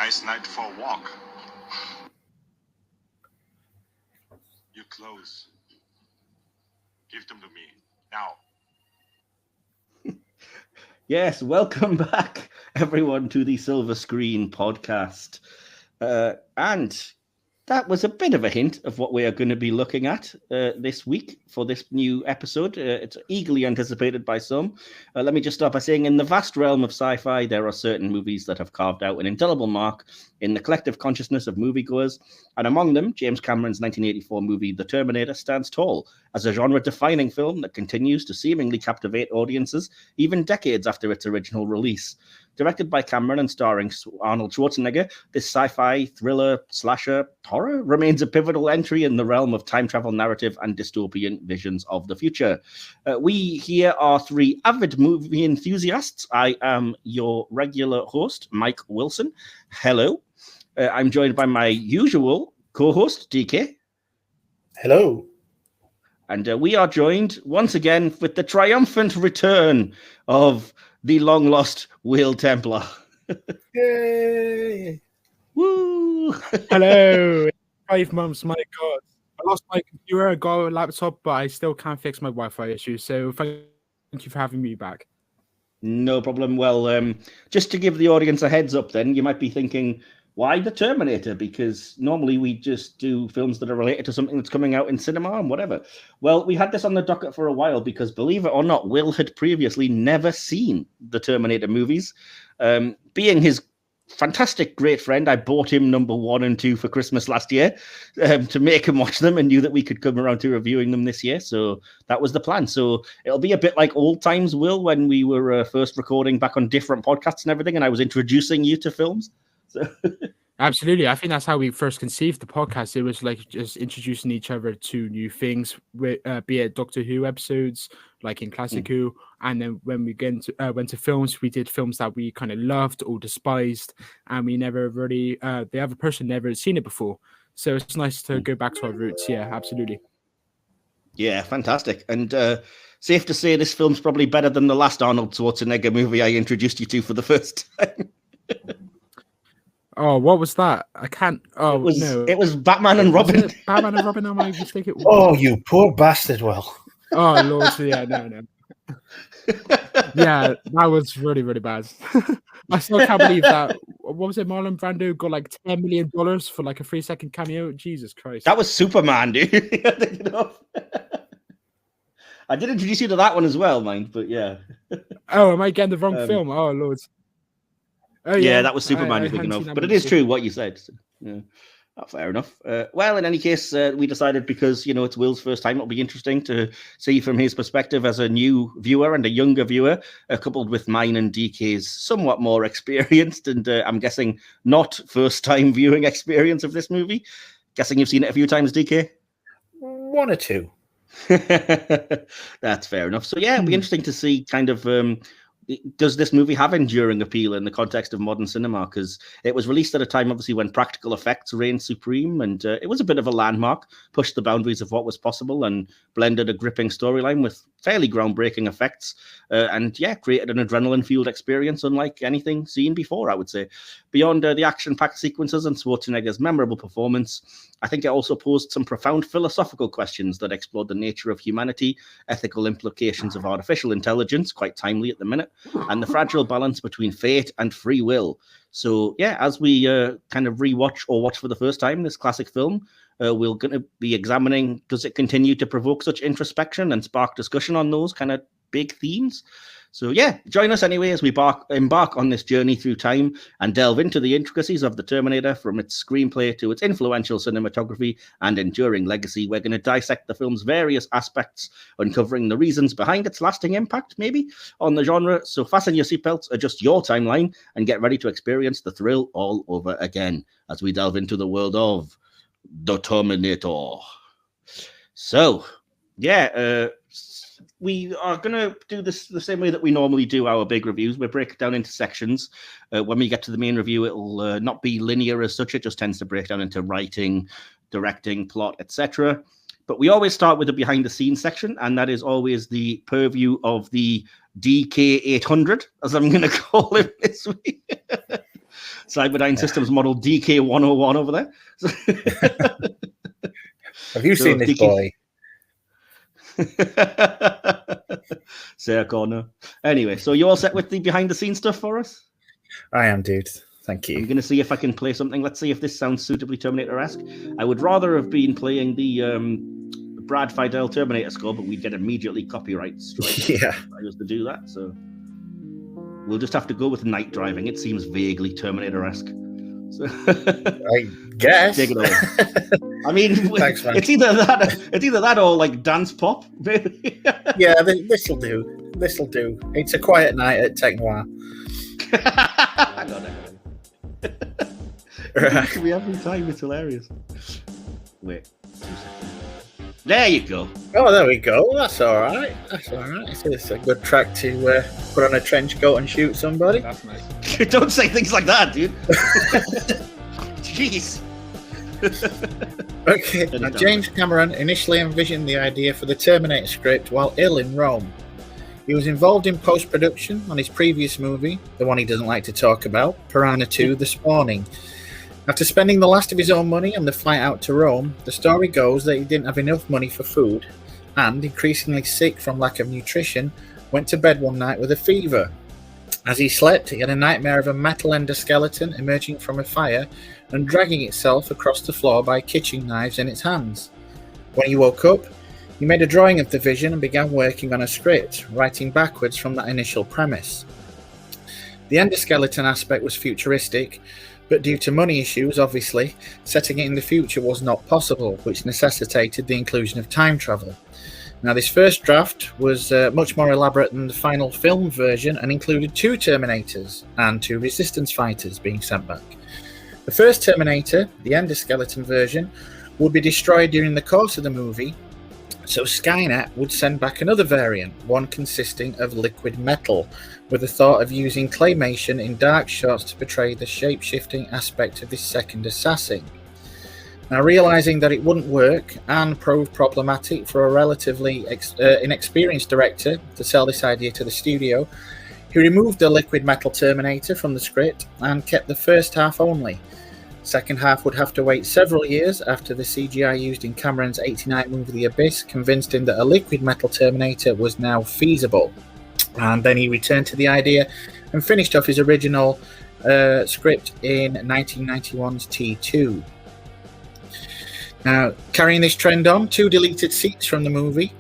nice night for a walk. Your clothes. Give them to me now. Yes, welcome back, everyone, to the Silver Screen podcast. And that was a bit of a hint of what we are going to be looking at this week for this new episode. It's eagerly anticipated by some. Let me just start by saying, in the vast realm of sci-fi, there are certain movies that have carved out an indelible mark in the collective consciousness of moviegoers. And among them, James Cameron's 1984 movie The Terminator stands tall as a genre-defining film that continues to seemingly captivate audiences even decades after its original release. Directed by Cameron and starring Arnold Schwarzenegger, this sci-fi thriller slasher horror remains a pivotal entry in the realm of time travel narrative and dystopian visions of the future. We here are three avid movie enthusiasts. I am your regular host, Mike Wilson. Hello. I'm joined by my usual co-host, DK. Hello. And we are joined once again with the triumphant return of the long-lost Will Templar. Yay! Woo! Hello. 5 months, my God. I lost my computer, I got a laptop, but I still can't fix my Wi-Fi issue. So thank you for having me back. No problem. Well, just to give the audience a heads up then, you might be thinking, why The Terminator? Because normally we just do films that are related to something that's coming out in cinema and whatever. Well, we had this on the docket for a while because, believe it or not, Will had previously never seen the Terminator movies. Being his fantastic great friend, I bought him number 1 and 2 for Christmas last year to make him watch them, and knew that we could come around to reviewing them this year. So that was the plan. So it'll be a bit like old times, Will, when we were first recording back on different podcasts and everything, and I was introducing you to films. So. Absolutely. I think that's how we first conceived the podcast. It was like just introducing each other to new things, be it Doctor Who episodes, like in Classic Who. And then when we went to films, we did films that we kind of loved or despised. And we never really, the other person never had seen it before. So it's nice to go back to our roots. Yeah, absolutely. Yeah, fantastic. And safe to say this film's probably better than the last Arnold Schwarzenegger movie I introduced you to for the first time. Oh, what was that? I can't. Oh, no. It was Batman and Robin. Batman and Robin, am I mistaken? Oh, you poor bastard, Will. Oh, Lord. Yeah, no. Yeah, that was really, really bad. I still can't believe that. What was it? Marlon Brando got like $10 million for like a 3-second cameo. Jesus Christ. That was Superman, dude. I did introduce you to that one as well, mind, but yeah. Oh, am I getting the wrong film? Oh, Lord. Oh, yeah, that was Superman you're thinking of. But it is true what you said. So, yeah, fair enough. Well, in any case, we decided because, it's Will's first time, it'll be interesting to see from his perspective as a new viewer and a younger viewer, coupled with mine and DK's somewhat more experienced and I'm guessing not first-time viewing experience of this movie. Guessing you've seen it a few times, DK? 1 or 2. That's fair enough. So, yeah, it'll be interesting to see kind of... does this movie have enduring appeal in the context of modern cinema? Because it was released at a time, obviously, when practical effects reigned supreme, and it was a bit of a landmark, pushed the boundaries of what was possible, and blended a gripping storyline with fairly groundbreaking effects, and created an adrenaline-fueled experience unlike anything seen before, I would say. Beyond the action-packed sequences and Schwarzenegger's memorable performance, I think it also posed some profound philosophical questions that explored the nature of humanity, ethical implications of artificial intelligence, quite timely at the minute, and the fragile balance between fate and free will. So, as we kind of rewatch or watch for the first time this classic film, we're going to be examining, does it continue to provoke such introspection and spark discussion on those kind of big themes? So, join us anyway as we embark on this journey through time and delve into the intricacies of the Terminator, from its screenplay to its influential cinematography and enduring legacy. We're going to dissect the film's various aspects, uncovering the reasons behind its lasting impact, maybe, on the genre. So fasten your seatbelts, adjust your timeline, and get ready to experience the thrill all over again as we delve into the world of the Terminator. So, we are going to do this the same way that we normally do our big reviews. We break it down into sections. When we get to the main review, it'll not be linear as such. It just tends to break down into writing, directing, plot, etc. But we always start with the behind-the-scenes section, and that is always the purview of the DK800, as I'm going to call him this week. Cyberdyne Systems model DK101 over there. Have you seen this boy? Sarah Corner. Anyway, so you all set with the behind the scenes stuff for us? I am, dude. Thank I'm you. going to see if I can play something. Let's see if this sounds suitably Terminator-esque. I would rather have been playing the Brad Fidel Terminator score, but we'd get immediately copyright strike. Yeah. If I was to do that, so we'll just have to go with night driving. It seems vaguely Terminator-esque. So I guess. take it away. I mean, Thanks, man. it's either that or like dance pop. Maybe. Yeah, this'll do. This'll do. It's a quiet night at Tech Noir. Hang on. It can be every time. It's hilarious. Wait. 2 seconds. There you go. Oh, there we go. That's all right. That's all right. It's a good track to put on a trench coat and shoot somebody. That's nice. Don't say things like that, dude. Jeez. Okay. Now, James Cameron initially envisioned the idea for the Terminator script while ill in Rome. He was involved in post-production on his previous movie, the one he doesn't like to talk about, Piranha 2: The Spawning. After spending the last of his own money on the flight out to Rome, the story goes that he didn't have enough money for food and, increasingly sick from lack of nutrition, went to bed one night with a fever. As he slept, he had a nightmare of a metal endoskeleton emerging from a fire and dragging itself across the floor by kitchen knives in its hands. When he woke up, he made a drawing of the vision and began working on a script, writing backwards from that initial premise. The endoskeleton aspect was futuristic, but due to money issues, obviously, setting it in the future was not possible, which necessitated the inclusion of time travel. Now, this first draft was much more elaborate than the final film version and included 2 Terminators and 2 Resistance fighters being sent back. The first Terminator, the endoskeleton version, would be destroyed during the course of the movie, so Skynet would send back another variant, one consisting of liquid metal, with the thought of using claymation in dark shots to portray the shape-shifting aspect of this second assassin. Now, realising that it wouldn't work and proved problematic for a relatively inexperienced director to sell this idea to the studio, he removed the liquid metal Terminator from the script and kept the first half only. Second half would have to wait several years after the CGI used in Cameron's '89 movie The Abyss convinced him that a liquid metal Terminator was now feasible. And then he returned to the idea and finished off his original script in 1991's T2. Now, carrying this trend on, 2 deleted scenes from the movie.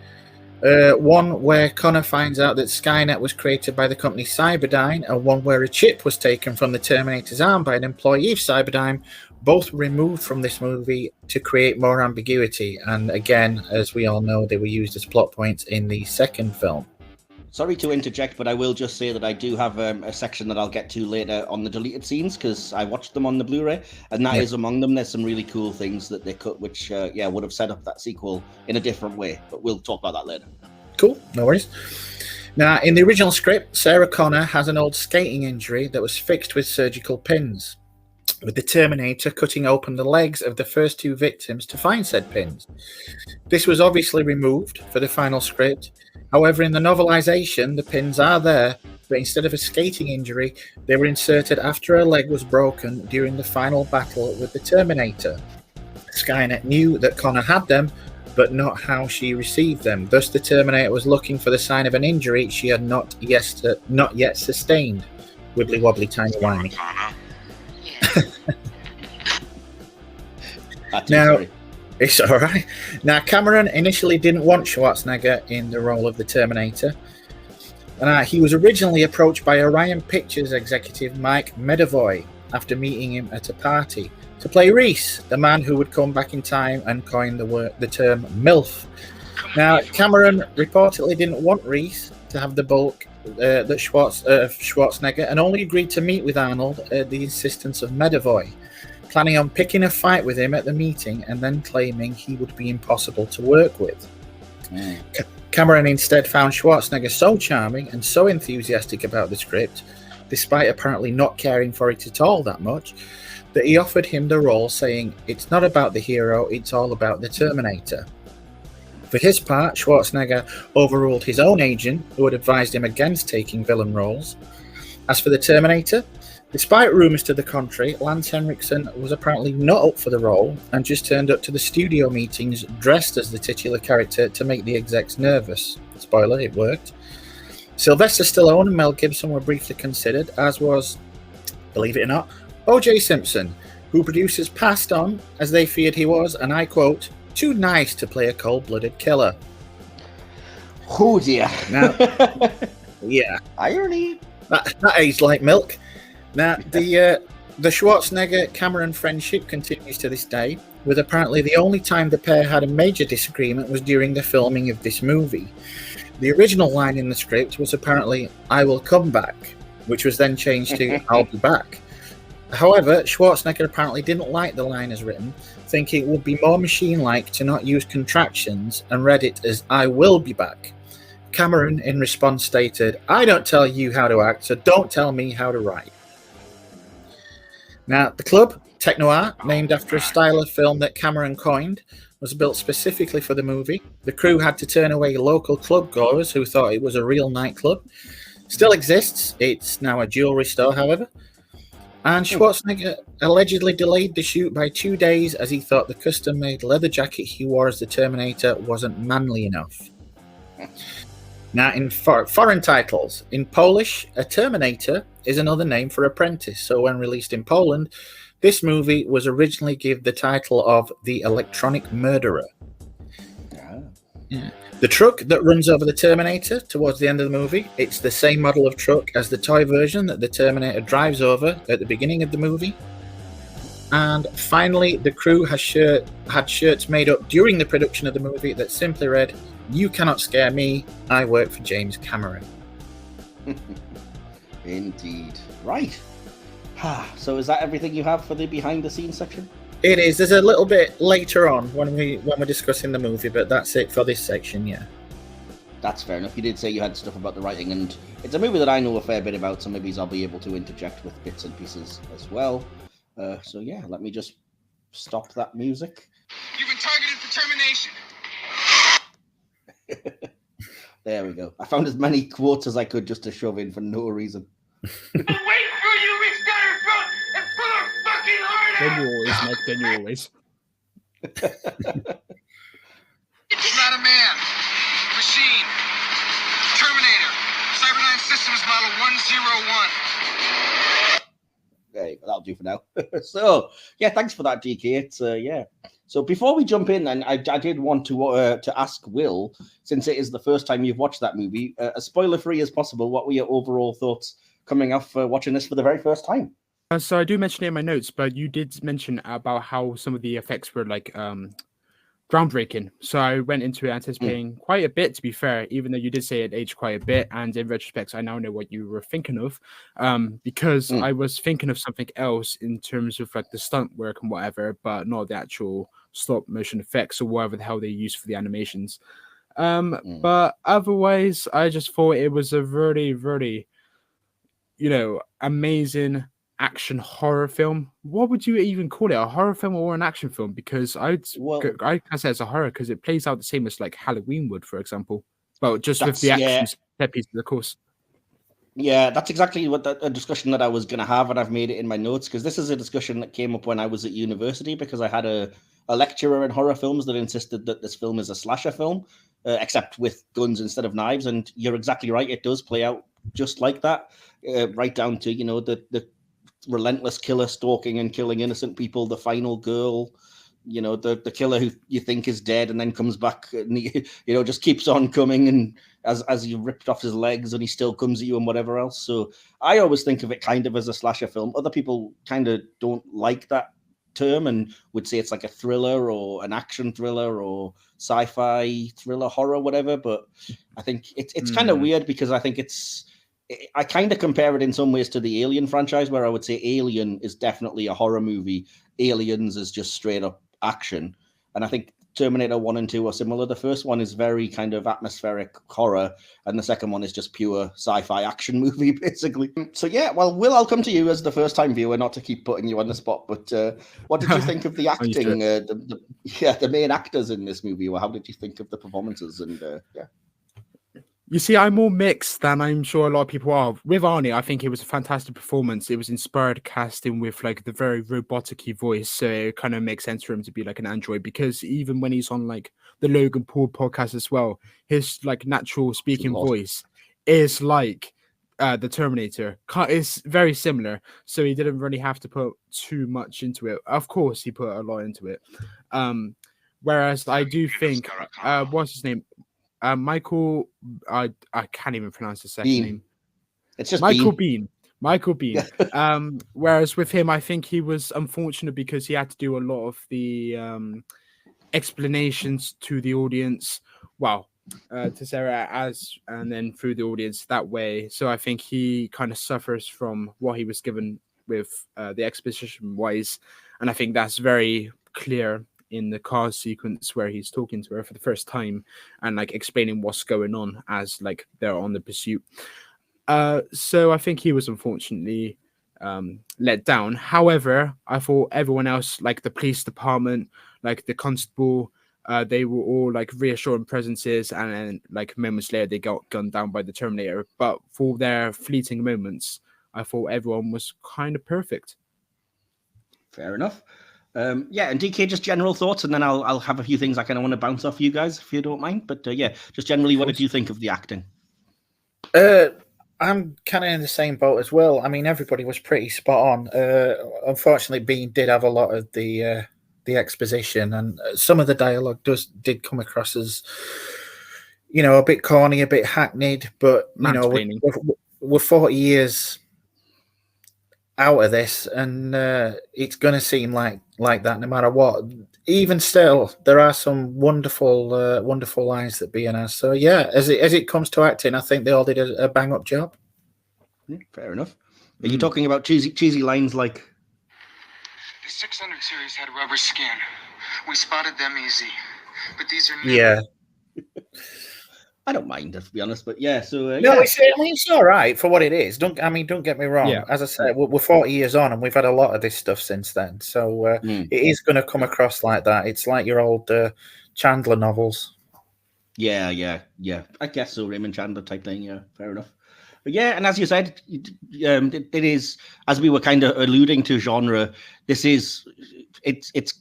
One where Connor finds out that Skynet was created by the company Cyberdyne, and one where a chip was taken from the Terminator's arm by an employee of Cyberdyne, both were removed from this movie to create more ambiguity. And again, as we all know, they were used as plot points in the second film. Sorry to interject, but I will just say that I do have a section that I'll get to later on the deleted scenes because I watched them on the Blu-ray, and that is among them. There's some really cool things that they cut, which would have set up that sequel in a different way. But we'll talk about that later. Cool, no worries. Now, in the original script, Sarah Connor has an old skating injury that was fixed with surgical pins, with the Terminator cutting open the legs of the first 2 victims to find said pins. This was obviously removed for the final script. However, in the novelization, the pins are there, but instead of a skating injury, they were inserted after her leg was broken during the final battle with the Terminator. Skynet knew that Connor had them, but not how she received them. Thus, the Terminator was looking for the sign of an injury she had not yet sustained. Wibbly wobbly, tiny whiny. Now, it's all right. Now, Cameron initially didn't want Schwarzenegger in the role of the Terminator. And he was originally approached by Orion Pictures executive Mike Medavoy after meeting him at a party to play Reese, the man who would come back in time and coin the term MILF. Now, Cameron reportedly didn't want Reese to have the bulk that Schwarzenegger, and only agreed to meet with Arnold at the insistence of Medavoy, planning on picking a fight with him at the meeting and then claiming he would be impossible to work with. Cameron instead found Schwarzenegger so charming and so enthusiastic about the script, despite apparently not caring for it at all that much, that he offered him the role, saying, "It's not about the hero, it's all about the Terminator." For his part, Schwarzenegger overruled his own agent, who had advised him against taking villain roles. As for the Terminator, Despite rumours to the contrary, Lance Henriksen was apparently not up for the role and just turned up to the studio meetings dressed as the titular character to make the execs nervous. Spoiler, it worked. Sylvester Stallone and Mel Gibson were briefly considered, as was, believe it or not, O.J. Simpson, who producers passed on as they feared he was, and I quote, too nice to play a cold-blooded killer. Oh dear. Now, yeah. Irony. That aged like milk. Now, the Schwarzenegger-Cameron friendship continues to this day, with apparently the only time the pair had a major disagreement was during the filming of this movie. The original line in the script was apparently, I will come back, which was then changed to, I'll be back. However, Schwarzenegger apparently didn't like the line as written, thinking it would be more machine-like to not use contractions, and read it as, I will be back. Cameron, in response, stated, I don't tell you how to act, so don't tell me how to write. Now, the club, Tech Noir, named after a style of film that Cameron coined, was built specifically for the movie. The crew had to turn away local club goers who thought it was a real nightclub. Still exists. It's now a jewelry store, however. And Schwarzenegger allegedly delayed the shoot by 2 days as he thought the custom-made leather jacket he wore as the Terminator wasn't manly enough. Now, in foreign titles, in Polish, a Terminator is another name for apprentice. So when released in Poland, this movie was originally given the title of The Electronic Murderer. Yeah. The truck that runs over the Terminator towards the end of the movie, it's the same model of truck as the toy version that the Terminator drives over at the beginning of the movie. And finally, the crew had shirts made up during the production of the movie that simply read, You cannot scare me, I work for James Cameron. Indeed. Right. So is that everything you have for the behind-the-scenes section? It is. There's a little bit later on when we're discussing the movie, but that's it for this section, yeah. That's fair enough. You did say you had stuff about the writing, and it's a movie that I know a fair bit about, so maybe I'll be able to interject with bits and pieces as well. So yeah, let me just stop that music. You've been targeted for termination. There we go. I found as many quotes as I could just to shove in for no reason. Wait for you, reach down your throat and pull her fucking heart out! Then you always, Mike, then you always. It's not a man. Machine. Terminator. Cyberdyne Systems Model 101. Okay, that'll do for now. So, yeah, thanks for that, DK. It's, yeah. So before we jump in, then, I did want to ask Will, since it is the first time you've watched that movie, as spoiler-free as possible, what were your overall thoughts coming off watching this for the very first time? So I do mention it in my notes, but you did mention about how some of the effects were like groundbreaking. So I went into it anticipating quite a bit, to be fair, even though you did say it aged quite a bit. And in retrospect, I now know what you were thinking of, because I was thinking of something else in terms of like the stunt work and whatever, but not the actual stop motion effects or whatever the hell they use for the animations. But otherwise, I just thought it was a really, really, amazing action horror film. What would you even call it? A horror film or an action film? Because I say it's a horror because it plays out the same as like Halloween would, for example, but just with the action set pieces, of course. Yeah, that's exactly a discussion that I was going to have, and I've made it in my notes because this is a discussion that came up when I was at university because I had a lecturer in horror films that insisted that this film is a slasher film, except with guns instead of knives. And you're exactly right; it does play out just like that, right down to the relentless killer stalking and killing innocent people, the final girl, the killer who you think is dead and then comes back and just keeps on coming, and as you ripped off his legs and he still comes at you and whatever else. So I always think of it kind of as a slasher film. Other people kind of don't like that term and would say it's like a thriller or an action thriller or sci-fi thriller horror, whatever. But I think it's kind of weird because I think I kind of compare it in some ways to the Alien franchise, where I would say Alien is definitely a horror movie. Aliens is just straight up action. And I think Terminator 1 and 2 are similar. The first one is very kind of atmospheric horror, and the second one is just pure sci-fi action movie, basically. So yeah, well, Will, I'll come to you as the first-time viewer, not to keep putting you on the spot, but what did you think of the acting, the main actors in this movie, or how did you think of the performances? And yeah. You see, I'm more mixed than I'm sure a lot of people are. With Arnie, I think it was a fantastic performance. It was inspired casting with like the very robotic-y voice, so it kind of makes sense for him to be like an android. Because even when he's on like the Logan Paul podcast as well, his like natural speaking voice is like the Terminator. It's very similar, so he didn't really have to put too much into it. Of course, he put a lot into it. Whereas I do think, what's his name? Michael, I can't even pronounce the second name. It's just Michael Bean. Bean. Michael Bean. Whereas with him, I think he was unfortunate because he had to do a lot of the explanations to the audience. Well, to Sarah and then through the audience that way. So I think he kind of suffers from what he was given with the exposition wise, and I think that's very clear in the car sequence where he's talking to her for the first time and like explaining what's going on as like they're on the pursuit. So I think he was unfortunately let down. However, I thought everyone else, like the police department, like the constable, they were all like reassuring presences, and then like moments later they got gunned down by the Terminator. But for their fleeting moments, I thought everyone was kind of perfect. Fair enough. Yeah, and DK, just general thoughts, and then I'll have a few things I kind of want to bounce off you guys if you don't mind. But yeah, just generally, what did you think of the acting? I'm kind of in the same boat as well. I mean, everybody was pretty spot on. Unfortunately, Bean did have a lot of the exposition, and some of the dialogue did come across as, you know, a bit corny, a bit hackneyed. But you know, we're 40 years out of this, and it's going to seem like that no matter what. Even still, there are some wonderful lines that Bean has. So yeah, as it comes to acting, I think they all did a bang up job. Yeah, fair enough. Are you talking about cheesy lines like the 600 series had rubber skin? We spotted them easy, but these are yeah. I don't mind, to be honest, but yeah. So no, yeah. It's all right for what it is. Don't get me wrong. Yeah. As I said, we're 40 years on, and we've had a lot of this stuff since then. So it is going to come across like that. It's like your old Chandler novels. Yeah. I guess so, Raymond Chandler type thing. Yeah, fair enough. But yeah, and as you said, it is, as we were kind of alluding to genre. It's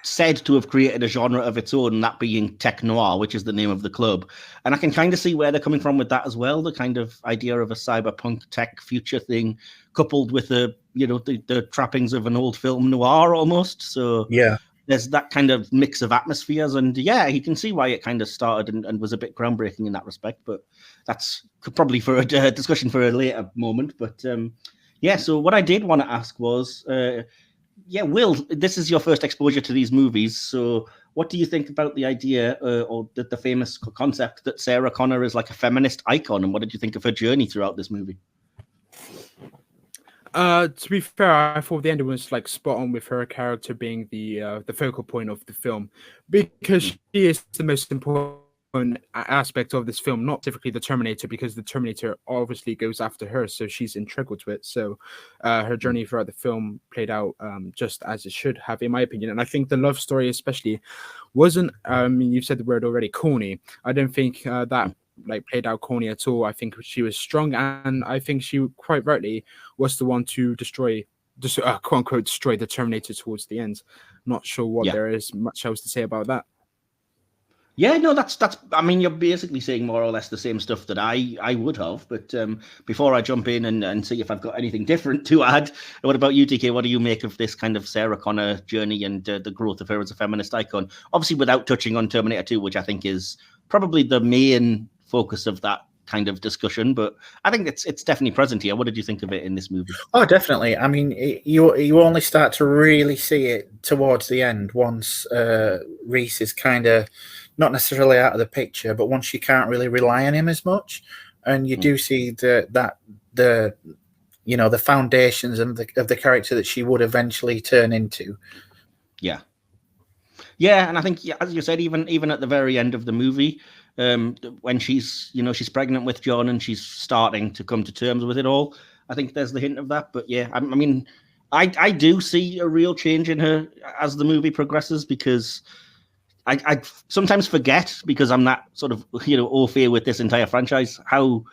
said to have created a genre of its own, that being Tech Noir, which is the name of the club. And I can kind of see where they're coming from with that as well. The kind of idea of a cyberpunk tech future thing, coupled with the trappings of an old film noir almost. So yeah, there's that kind of mix of atmospheres, and yeah, you can see why it kind of started and was a bit groundbreaking in that respect. But that's probably for a discussion for a later moment. But yeah, so what I did want to ask was, yeah, Will, this is your first exposure to these movies. So what do you think about the idea or the famous concept that Sarah Connor is like a feminist icon? And what did you think of her journey throughout this movie? To be fair, I thought the ending was like spot on with her character being the focal point of the film, because she is the most important aspect of this film, not specifically the Terminator, because the Terminator obviously goes after her, so she's integral to it. So her journey throughout the film played out just as it should have, in my opinion. And I think the love story especially wasn't, I mean, you've said the word already, corny. I don't think that like played out corny at all. I think she was strong, and I think she quite rightly was the one to destroy, quote unquote, destroy the Terminator towards the end. Not sure what there is much else to say about that. Yeah, no, that's. I mean, you're basically saying more or less the same stuff that I would have. But before I jump in and see if I've got anything different to add, what about you, TK? What do you make of this kind of Sarah Connor journey and the growth of her as a feminist icon? Obviously, without touching on Terminator 2, which I think is probably the main focus of that kind of discussion, but I think it's definitely present here. What did you think of it in this movie? Oh, definitely. I mean, you only start to really see it towards the end once Reese is kind of not necessarily out of the picture, but once you can't really rely on him as much, and you do see the foundations of the character that she would eventually turn into. Yeah, and I think, as you said, even at the very end of the movie, when she's pregnant with John and she's starting to come to terms with it all, I think there's the hint of that. But yeah, I mean, I do see a real change in her as the movie progresses, because I sometimes forget, because I'm not sort of, au fait with this entire franchise, how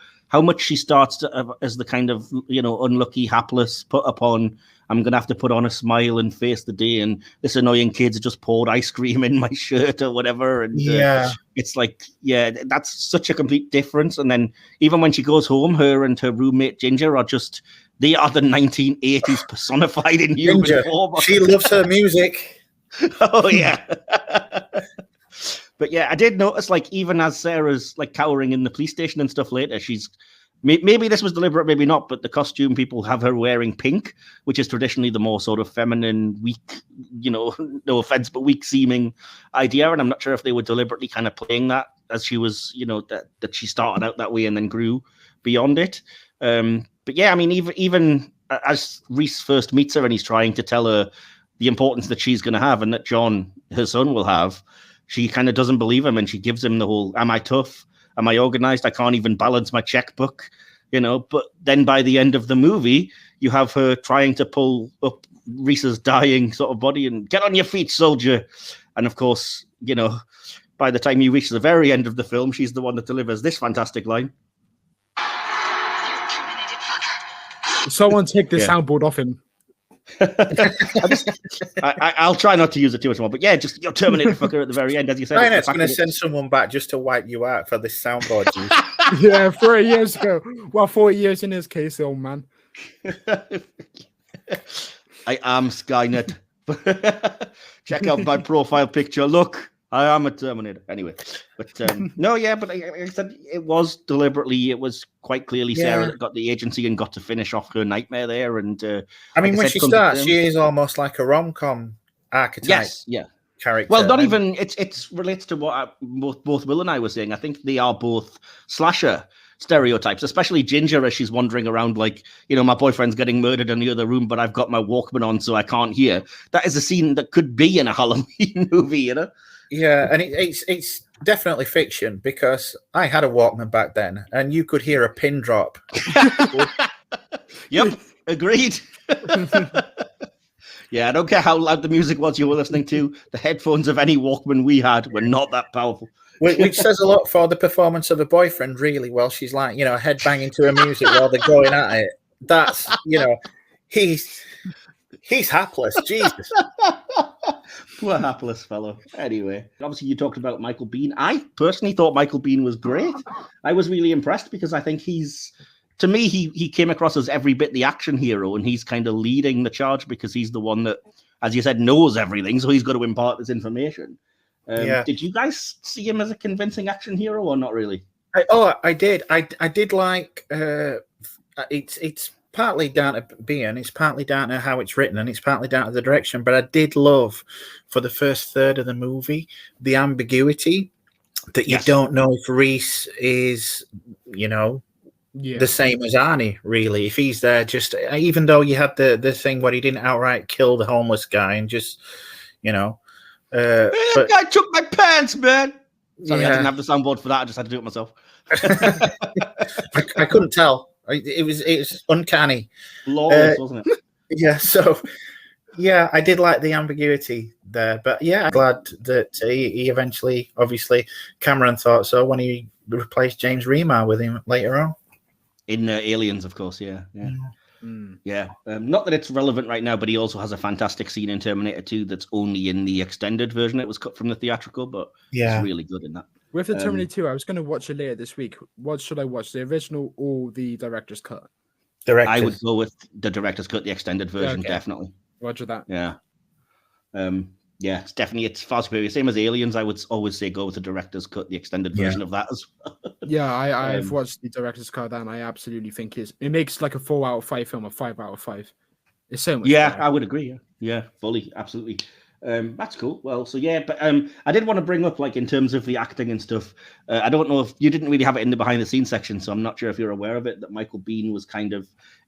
much she starts as the kind of, unlucky, hapless, put upon, I'm going to have to put on a smile and face the day, and this annoying kid's just poured ice cream in my shirt or whatever. And it's like, that's such a complete difference. And then even when she goes home, her and her roommate Ginger they are the 1980s personified in human form. She loves her music. Oh, yeah. But yeah, I did notice, like, even as Sarah's like cowering in the police station and stuff later, she's maybe this was deliberate, maybe not, but the costume people have her wearing pink, which is traditionally the more sort of feminine, weak, no offense, but weak seeming idea. And I'm not sure if they were deliberately kind of playing that as she was, that she started out that way and then grew beyond it. But yeah, I mean, even as Reese first meets her and he's trying to tell her the importance that she's going to have and that John, her son, will have, she kind of doesn't believe him, and she gives him the whole, am I tough? Am I organized? I can't even balance my checkbook, But then by the end of the movie, you have her trying to pull up Reese's dying sort of body and get on your feet, soldier. And of course, by the time you reach the very end of the film, she's the one that delivers this fantastic line. Someone take the soundboard off him. I'll try not to use it too much more, but yeah, just your Terminator fucker at the very end, as you said. It's going to send someone back just to wipe you out for this soundboard. Yeah, 40 years ago. Well, 40 years in his case, old man. I am Skynet. Check out my profile picture. Look, I am a Terminator. Anyway, but but I said it was deliberately. It was quite clearly Sarah that got the agency and got to finish off her nightmare there. And I mean, when she starts, she is almost like a rom-com archetype. Yes, yeah. Character. Well, not even. It relates to what both Will and I were saying. I think they are both slasher stereotypes, especially Ginger, as she's wandering around like, my boyfriend's getting murdered in the other room, but I've got my Walkman on so I can't hear. That is a scene that could be in a Halloween movie, Yeah, and it's definitely fiction, because I had a Walkman back then, and you could hear a pin drop. Yep, agreed. Yeah, I don't care how loud the music was you were listening to. The headphones of any Walkman we had were not that powerful. Which says a lot for the performance of a boyfriend, really. Well, she's like, head banging to her music while they're going at it. That's, he's hapless. Jesus. Poor hapless fellow. Anyway, obviously you talked about Michael Biehn. I personally thought Michael Biehn was great. I was really impressed because I think to me, he came across as every bit the action hero, and he's kind of leading the charge because he's the one that, as you said, knows everything, so he's got to impart this information. Did you guys see him as a convincing action hero or not really? I did. I did like. It's partly down to Biehn, it's partly down to how it's written, and it's partly down to the direction. But I did love, for the first third of the movie, the ambiguity that you don't know if Reese is, the same as Arnie, really. If he's there, just even though you had the thing where he didn't outright kill the homeless guy and just, that guy took my pants, man. Sorry, I didn't have the soundboard for that. I just had to do it myself. I couldn't tell. It was uncanny. Flawless, wasn't it? Yeah. So, yeah, I did like the ambiguity there, but yeah, I'm glad that he eventually, obviously, Cameron thought so when he replaced James Remar with him later on. In Aliens, of course, yeah. Not that it's relevant right now, but he also has a fantastic scene in Terminator 2 that's only in the extended version. It was cut from the theatrical, but it's really good in that. With the Terminator 2, I was going to watch it later this week. What should I watch, the original or the director's cut? I would go with the director's cut, the extended version, definitely. Roger that. Yeah. It's far superior. Same as Aliens, I would always say go with the director's cut, the extended version of that as well. Yeah, I've watched the director's cut, and I absolutely think it makes like a 4 out of 5 film a 5 out of 5. It's so much better. I would agree. Yeah, fully, absolutely. That's cool. Well, so yeah, but I did want to bring up, like, in terms of the acting and stuff. I don't know if you didn't really have it in the behind the scenes section, so I'm not sure if you're aware of it. That Michael Biehn was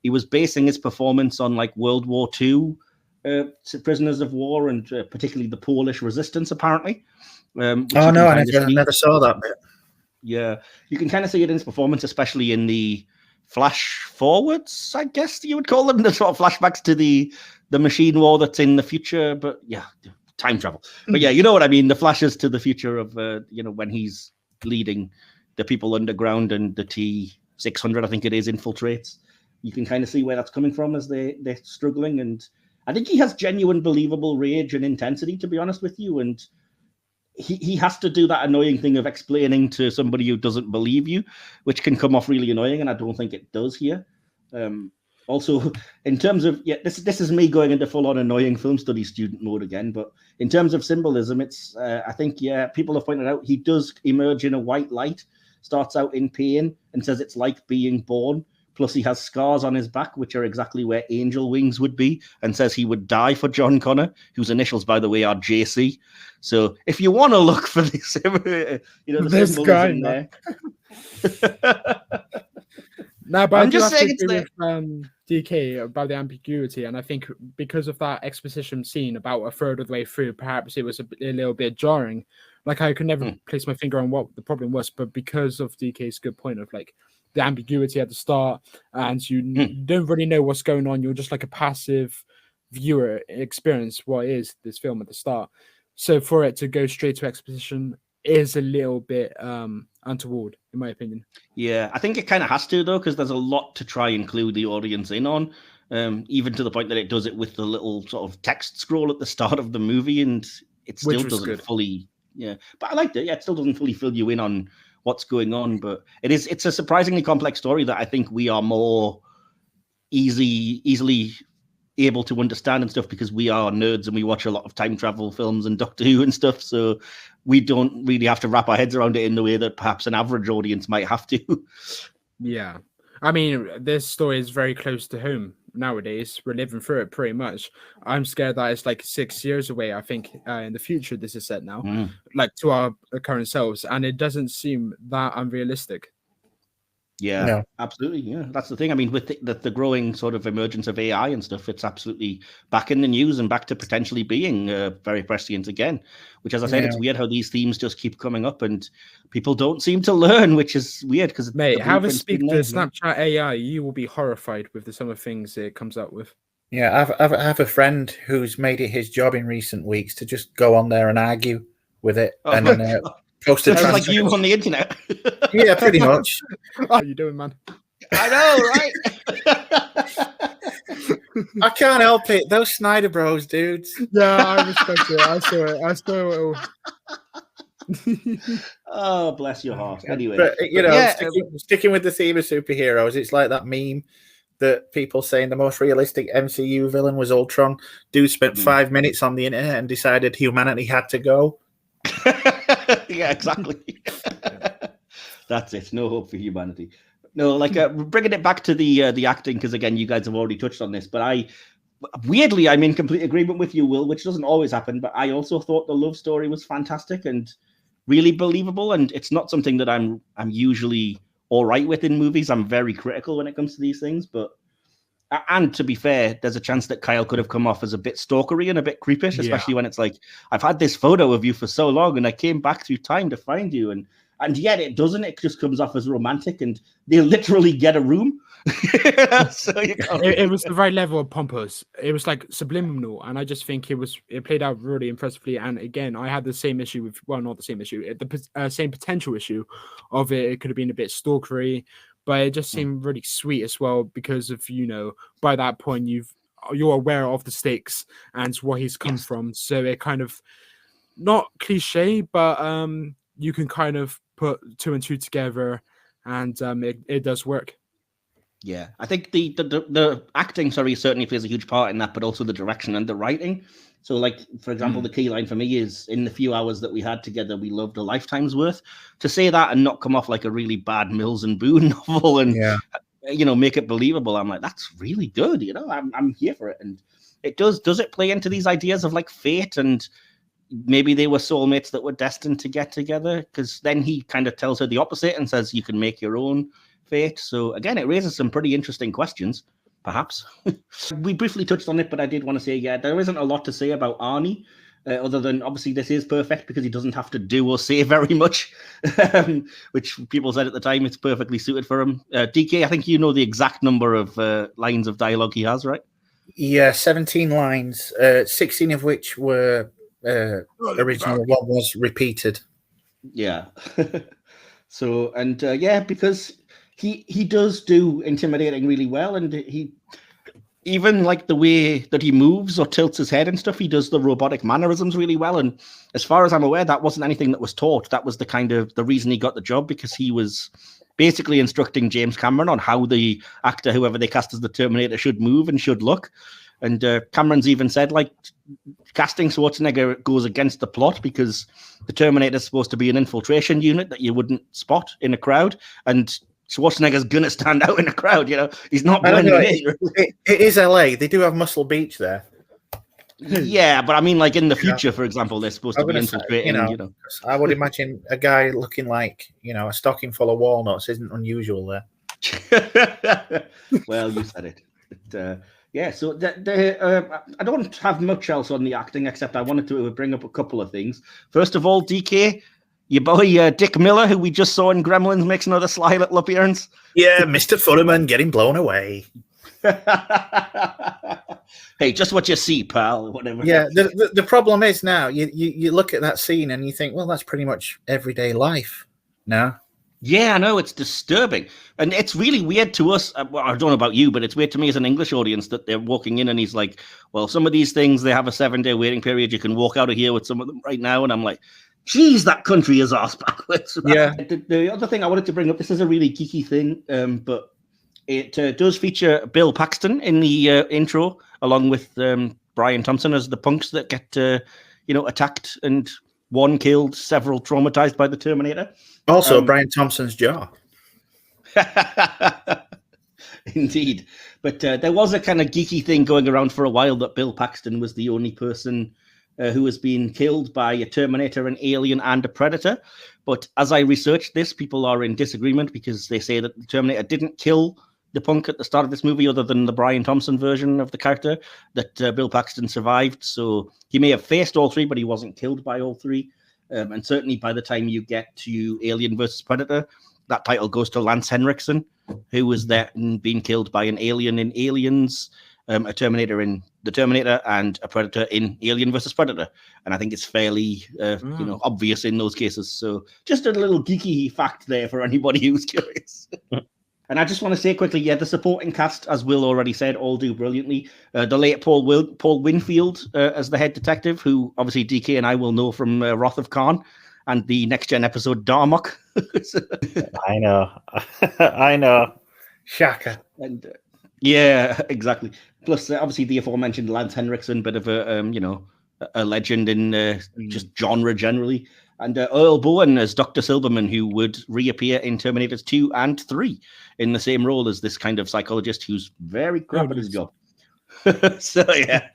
he was basing his performance on like World War II prisoners of war, and particularly the Polish resistance, apparently. I never saw that bit. Yeah, you can kind of see it in his performance, especially in the flash forwards, I guess you would call them, the sort of flashbacks to the machine war that's in the future. But yeah, time travel. But yeah, you know what I mean. The flashes to the future of when he's leading the people underground and the T-600, I think it is, infiltrates. You can kind of see where that's coming from as they're struggling. And I think he has genuine, believable rage and intensity, to be honest with you. And he has to do that annoying thing of explaining to somebody who doesn't believe you, which can come off really annoying, and I don't think it does here. Also, in terms of this is me going into full-on annoying film study student mode again. But in terms of symbolism, it's I think people have pointed out he does emerge in a white light, starts out in pain, and says it's like being born. Plus, he has scars on his back, which are exactly where angel wings would be, and says he would die for John Connor, whose initials, by the way, are JC. So, if you want to look for this, the this guy there. No, but I'm just saying it's with DK about the ambiguity, and I think because of that exposition scene about a third of the way through, perhaps it was a little bit jarring. Like, I could never place my finger on what the problem was, but because of DK's good point of like the ambiguity at the start, and you don't really know what's going on. You're just like a passive viewer experience what is this film at the start. So for it to go straight to exposition is a little bit untoward, in my opinion. Yeah, I think it kind of has to, though, because there's a lot to try and clue the audience in on, even to the point that it does it with the little sort of text scroll at the start of the movie, and it still doesn't fully... Yeah, but I liked it. Yeah, it still doesn't fully fill you in on what's going on, but it's a surprisingly complex story that I think we are more easily able to understand and stuff because we are nerds and we watch a lot of time travel films and Doctor Who and stuff, so we don't really have to wrap our heads around it in the way that perhaps an average audience might have to. Yeah, I mean, this story is very close to home nowadays. We're living through it pretty much. I'm scared that it's like 6 years away. I think in the future this is set now, like to our current selves, and it doesn't seem that unrealistic. Yeah, no. Absolutely. Yeah, that's the thing. I mean, with the growing sort of emergence of AI and stuff, it's absolutely back in the news and back to potentially being very prescient again. Which, as I said, it's weird how these themes just keep coming up and people don't seem to learn, which is weird because mate, have a speak to Snapchat AI. You will be horrified with some of the things it comes up with. Yeah, I have a friend who's made it his job in recent weeks to just go on there and argue with it and post a like you on the internet. Yeah, pretty much. How are you doing, man? I know, right? I can't help it. Those Snyder Bros, dudes. Yeah, I respect it. I saw it. Oh, bless your heart. Anyway, but sticking with the theme of superheroes, it's like that meme that people saying the most realistic MCU villain was Ultron. Dude spent 5 minutes on the internet and decided humanity had to go. Yeah, exactly. That's it. No hope for humanity. No, like bringing it back to the acting, because again, you guys have already touched on this, but I'm in complete agreement with you, Will, which doesn't always happen, but I also thought the love story was fantastic and really believable, and it's not something that I'm usually all right with in movies. I'm very critical when it comes to these things, and to be fair, there's a chance that Kyle could have come off as a bit stalkery and a bit creepish, especially when it's like, I've had this photo of you for so long and I came back through time to find you. And yet it doesn't. It just comes off as romantic and they literally get a room. So it was the right level of pompous. It was like subliminal. And I just think it played out really impressively. And again, I had the same issue with, well, not the same issue, the same potential issue of it. It could have been a bit stalkery. But it just seemed really sweet as well because of, by that point, you're aware of the stakes and what he's come from. So it kind of, not cliche, but you can kind of put 2 and 2 together and it does work. Yeah, I think the acting, certainly plays a huge part in that, but also the direction and the writing. So, like, for example, the key line for me is, in the few hours that we had together, we loved a lifetime's worth. To say that and not come off like a really bad Mills and Boon novel and, make it believable, I'm like, that's really good, I'm here for it. And it does it play into these ideas of, like, fate and maybe they were soulmates that were destined to get together? Because then he kind of tells her the opposite and says, you can make your own fate. So, again, it raises some pretty interesting questions. Perhaps. We briefly touched on it, but I did want to say, there isn't a lot to say about Arnie, other than obviously this is perfect because he doesn't have to do or say very much, which people said at the time it's perfectly suited for him. DK, I think you know the exact number of lines of dialogue he has, right? Yeah, 17 lines, 16 of which were original one was repeated. Yeah. So, and because he does do intimidating really well, and he even like the way that he moves or tilts his head and stuff, he does the robotic mannerisms really well. And as far as I'm aware, that wasn't anything that was taught. That was the reason he got the job, because he was basically instructing James Cameron on how the actor, whoever they cast as the Terminator, should move and should look. And Cameron's even said, like, casting Schwarzenegger goes against the plot, because the Terminator is supposed to be an infiltration unit that you wouldn't spot in a crowd. And Schwarzenegger's going to stand out in a crowd, He's not blending in. It is LA. They do have Muscle Beach there. Yeah, but I mean, like in the future, for example, they're supposed to be infiltrating, I would imagine a guy looking like, a stocking full of walnuts isn't unusual there. Well, you said it. But, so I don't have much else on the acting, except I wanted to bring up a couple of things. First of all, DK, your boy Dick Miller, who we just saw in Gremlins, makes another sly little appearance. Yeah, Mr. Futterman getting blown away. Hey, just what you see, pal, or whatever. Yeah, the problem is now, you look at that scene and you think, well, that's pretty much everyday life now. Yeah, I know, it's disturbing. And it's really weird to us. Well, I don't know about you, but it's weird to me as an English audience that they're walking in and he's like, well, some of these things, they have a 7-day waiting period. You can walk out of here with some of them right now. And I'm like, geez, that country is arse backwards. Yeah. The other thing I wanted to bring up, this is a really geeky thing, but it does feature Bill Paxton in the intro, along with Brian Thompson as the punks that get, attacked and one killed, several traumatized by the Terminator. Also, Brian Thompson's jaw. Indeed. But there was a kind of geeky thing going around for a while that Bill Paxton was the only person who has been killed by a Terminator, an alien, and a Predator. But as I researched this, people are in disagreement, because they say that the Terminator didn't kill the punk at the start of this movie, other than the Brian Thompson version of the character, that Bill Paxton survived. So he may have faced all three, but he wasn't killed by all three. And certainly by the time you get to Alien versus Predator, that title goes to Lance Henriksen, who was then being killed by an alien in Aliens, a Terminator in The Terminator, and a Predator in Alien versus Predator. And I think it's fairly obvious in those cases. So just a little geeky fact there for anybody who's curious. And I just want to say quickly, the supporting cast, as Will already said, all do brilliantly. The late Paul Winfield as the head detective, who obviously DK and I will know from Wrath of Khan and the Next Gen episode Darmok. I know. Shaka. And yeah, exactly. Plus, obviously, the aforementioned Lance Henriksen, bit of a legend in just genre generally. And Earl Bowen as Dr. Silberman, who would reappear in Terminators 2 and 3 in the same role as this kind of psychologist who's very crap at his job. So, yeah.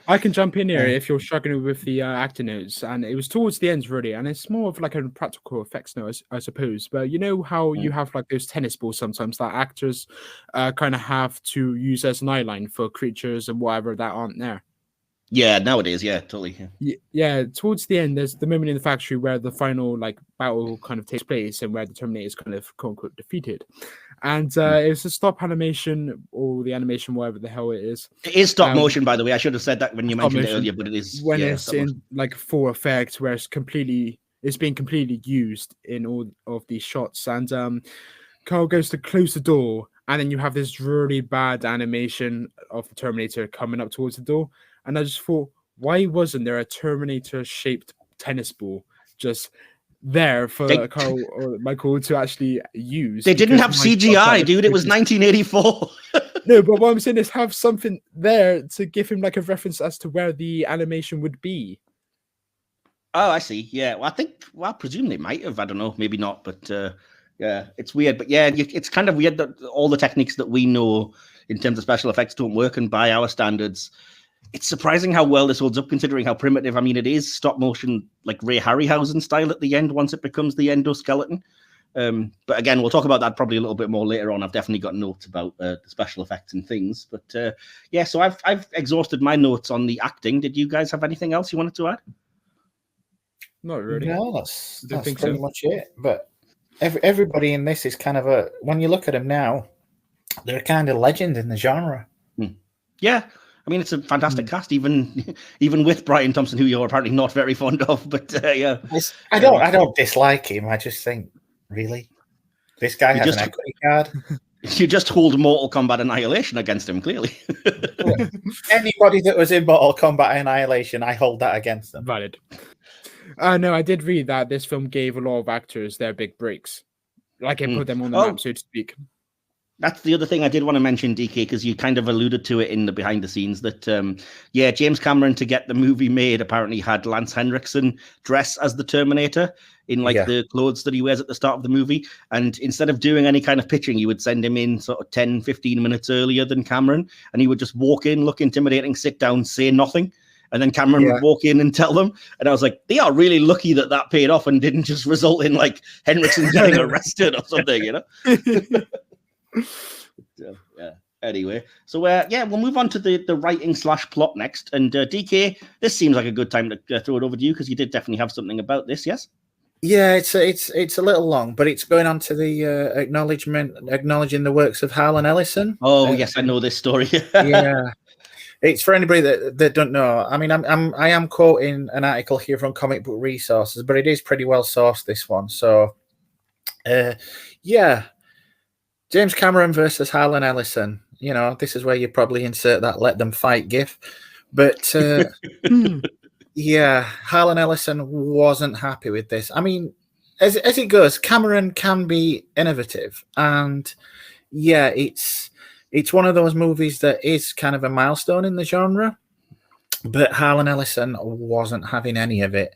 I can jump in here if you're struggling with the actor notes. And it was towards the end, really. And it's more of like a practical effects note, I suppose. But you know how you have like those tennis balls sometimes that actors kind of have to use as an eye line for creatures and whatever that aren't there? Yeah, nowadays, yeah, totally. Yeah, towards the end, there's the moment in the factory where the final battle kind of takes place and where the Terminator is kind of quote unquote defeated. And it's a stop animation or the animation, whatever the hell it is. It is stop motion, by the way. I should have said that when you mentioned it earlier, but it is when it's in like full effect, where it's being completely used in all of these shots. And Carl goes to close the door, and then you have this really bad animation of the Terminator coming up towards the door. And I just thought, why wasn't there a Terminator-shaped tennis ball just there for Carl or Michael to actually use? They didn't have CGI, dude. It was 1984. No, but what I'm saying is have something there to give him like a reference as to where the animation would be. Oh, I see. Yeah, well, I presume they might have. I don't know, maybe not, but yeah, it's weird. But yeah, it's kind of weird that all the techniques that we know in terms of special effects don't work, and by our standards, it's surprising how well this holds up, considering how primitive. I mean, it is stop motion, like Ray Harryhausen style at the end once it becomes the endoskeleton. But again, we'll talk about that probably a little bit more later on. I've definitely got notes about the special effects and things. But yeah, so I've exhausted my notes on the acting. Did you guys have anything else you wanted to add? Not really. No, that's pretty much it. But everybody in this is kind of when you look at them now, they're a kind of legend in the genre. Yeah. I mean, it's a fantastic cast, even with Brian Thompson, who you're apparently not very fond of. But yeah, I don't dislike him. I just think, really, this guy has an equity card. You just hold Mortal Kombat Annihilation against him, clearly. Anybody that was in Mortal Kombat Annihilation, I hold that against them. Valid. No, I did read that this film gave a lot of actors their big breaks. Like it put them on the map, so to speak. That's the other thing I did want to mention, DK, because you kind of alluded to it in the behind the scenes that, James Cameron, to get the movie made, apparently had Lance Henriksen dress as the Terminator in the clothes that he wears at the start of the movie. And instead of doing any kind of pitching, you would send him in sort of 10, 15 minutes earlier than Cameron. And he would just walk in, look intimidating, sit down, say nothing. And then Cameron would walk in and tell them. And I was like, they are really lucky that paid off and didn't just result in like Henriksen getting arrested or something, you know? Anyway, so we'll move on to the writing / plot next. And DK, this seems like a good time to throw it over to you because you did definitely have something about this, yes? Yeah, it's a little long, but it's going on to the acknowledging the works of Harlan Ellison. Oh yes, I know this story. Yeah, it's for anybody that don't know. I mean, I am quoting an article here from Comic Book Resources, but it is pretty well sourced, this one. So, James Cameron versus Harlan Ellison. You know, this is where you probably insert that "let them fight" gif. But Harlan Ellison wasn't happy with this. I mean, as it goes, Cameron can be innovative, and it's one of those movies that is kind of a milestone in the genre. But Harlan Ellison wasn't having any of it.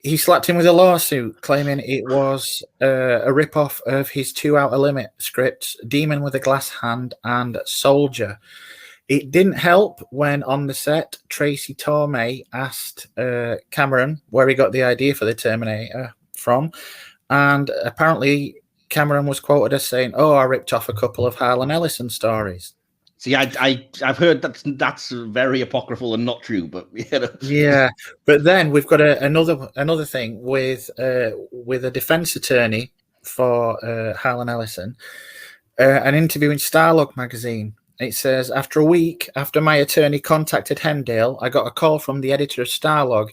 He slapped him with a lawsuit, claiming it was a rip-off of his 2 Outer Limit scripts, Demon with a Glass Hand and Soldier. It didn't help when on the set, Tracy Torme asked Cameron where he got the idea for the Terminator from. And apparently Cameron was quoted as saying, I ripped off a couple of Harlan Ellison stories. See, I've heard that's very apocryphal and not true, but yeah. But then we've got another thing with a defense attorney for Harlan Ellison, an interview in Starlog magazine. It says, after a week after my attorney contacted Hemdale, I got a call from the editor of Starlog.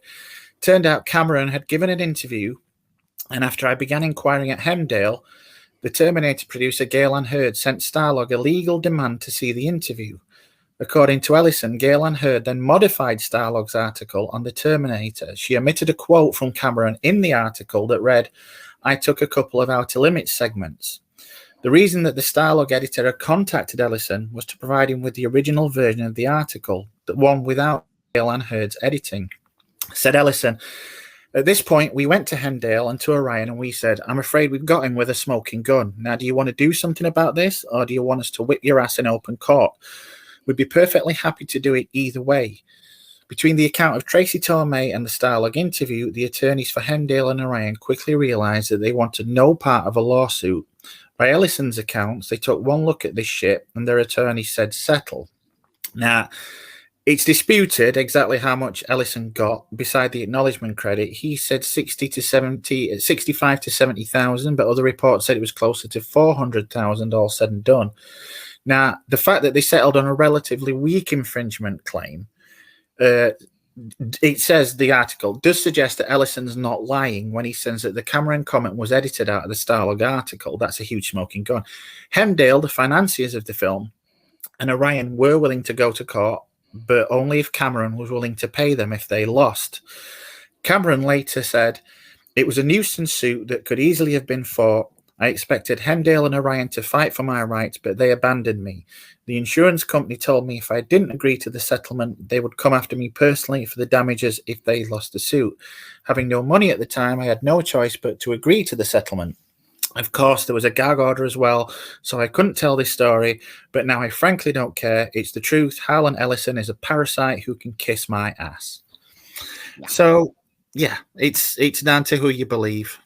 Turned out Cameron had given an interview, and after I began inquiring at Hemdale, the Terminator producer Galen Hurd sent Starlog a legal demand to see the interview. According to Ellison, Galen Hurd then modified Starlog's article on the Terminator. She omitted a quote from Cameron in the article that read, I took a couple of Outer Limits segments. The reason that the Starlog editor had contacted Ellison was to provide him with the original version of the article, the one without Galen Hurd's editing. Said Ellison, at this point, we went to Hemdale and to Orion and we said, I'm afraid we've got him with a smoking gun. Now, do you want to do something about this, or do you want us to whip your ass in open court? We'd be perfectly happy to do it either way. Between the account of Tracy Torme and the Starlog interview, the attorneys for Hemdale and Orion quickly realized that they wanted no part of a lawsuit. By Ellison's accounts, they took one look at this shit and their attorney said settle. Now, it's disputed exactly how much Ellison got beside the acknowledgement credit. He said 65 to 70,000, but other reports said it was closer to 400,000 all said and done. Now, the fact that they settled on a relatively weak infringement claim, it says the article does suggest that Ellison's not lying when he says that the Cameron comment was edited out of the Starlog article. That's a huge smoking gun. Hemdale, the financiers of the film, and Orion were willing to go to court, but only if Cameron was willing to pay them if they lost. Cameron later said, it was a nuisance suit that could easily have been fought. I expected Hemdale and Orion to fight for my rights, but they abandoned me. The insurance company told me if I didn't agree to the settlement, they would come after me personally for the damages if they lost the suit. Having no money at the time, I had no choice but to agree to the settlement. Of course, there was a gag order as well, so I couldn't tell this story, but now I frankly don't care. It's the truth. Harlan Ellison is a parasite who can kiss my ass. Yeah. So, yeah, it's down to who you believe.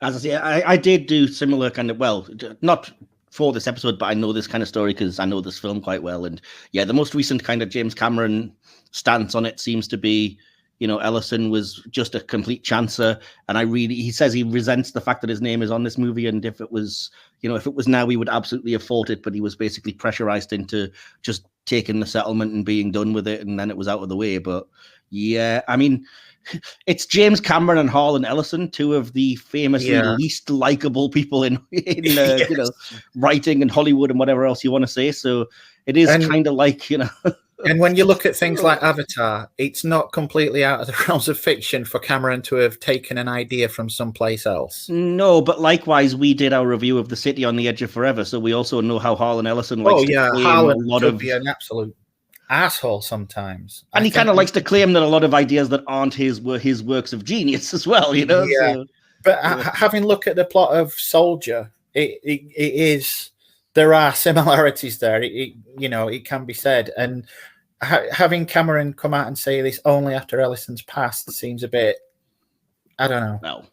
As I say, I did do similar kind of, well, not for this episode, but I know this kind of story because I know this film quite well. And yeah, the most recent kind of James Cameron stance on it seems to be, Ellison was just a complete chancer. And he says he resents the fact that his name is on this movie. And if it was now, he would absolutely have fought it. But he was basically pressurized into just taking the settlement and being done with it. And then it was out of the way. But yeah, I mean, it's James Cameron and Harlan Ellison, two of the famously least likable people in Yes. writing and Hollywood and whatever else you want to say. So it is kind of like, And when you look at things like Avatar, it's not completely out of the realms of fiction for Cameron to have taken an idea from someplace else. No, but likewise, we did our review of The City on the Edge of Forever, so we also know how Harlan Ellison likes to claim Harlan a lot could of be an absolute asshole sometimes, and he kind of likes to claim that a lot of ideas that aren't his were his works of genius as well. Yeah, so, but having a look at the plot of Soldier, it is. There are similarities there. It can be said. And having Cameron come out and say this only after Ellison's passed seems a bit, I don't know. No.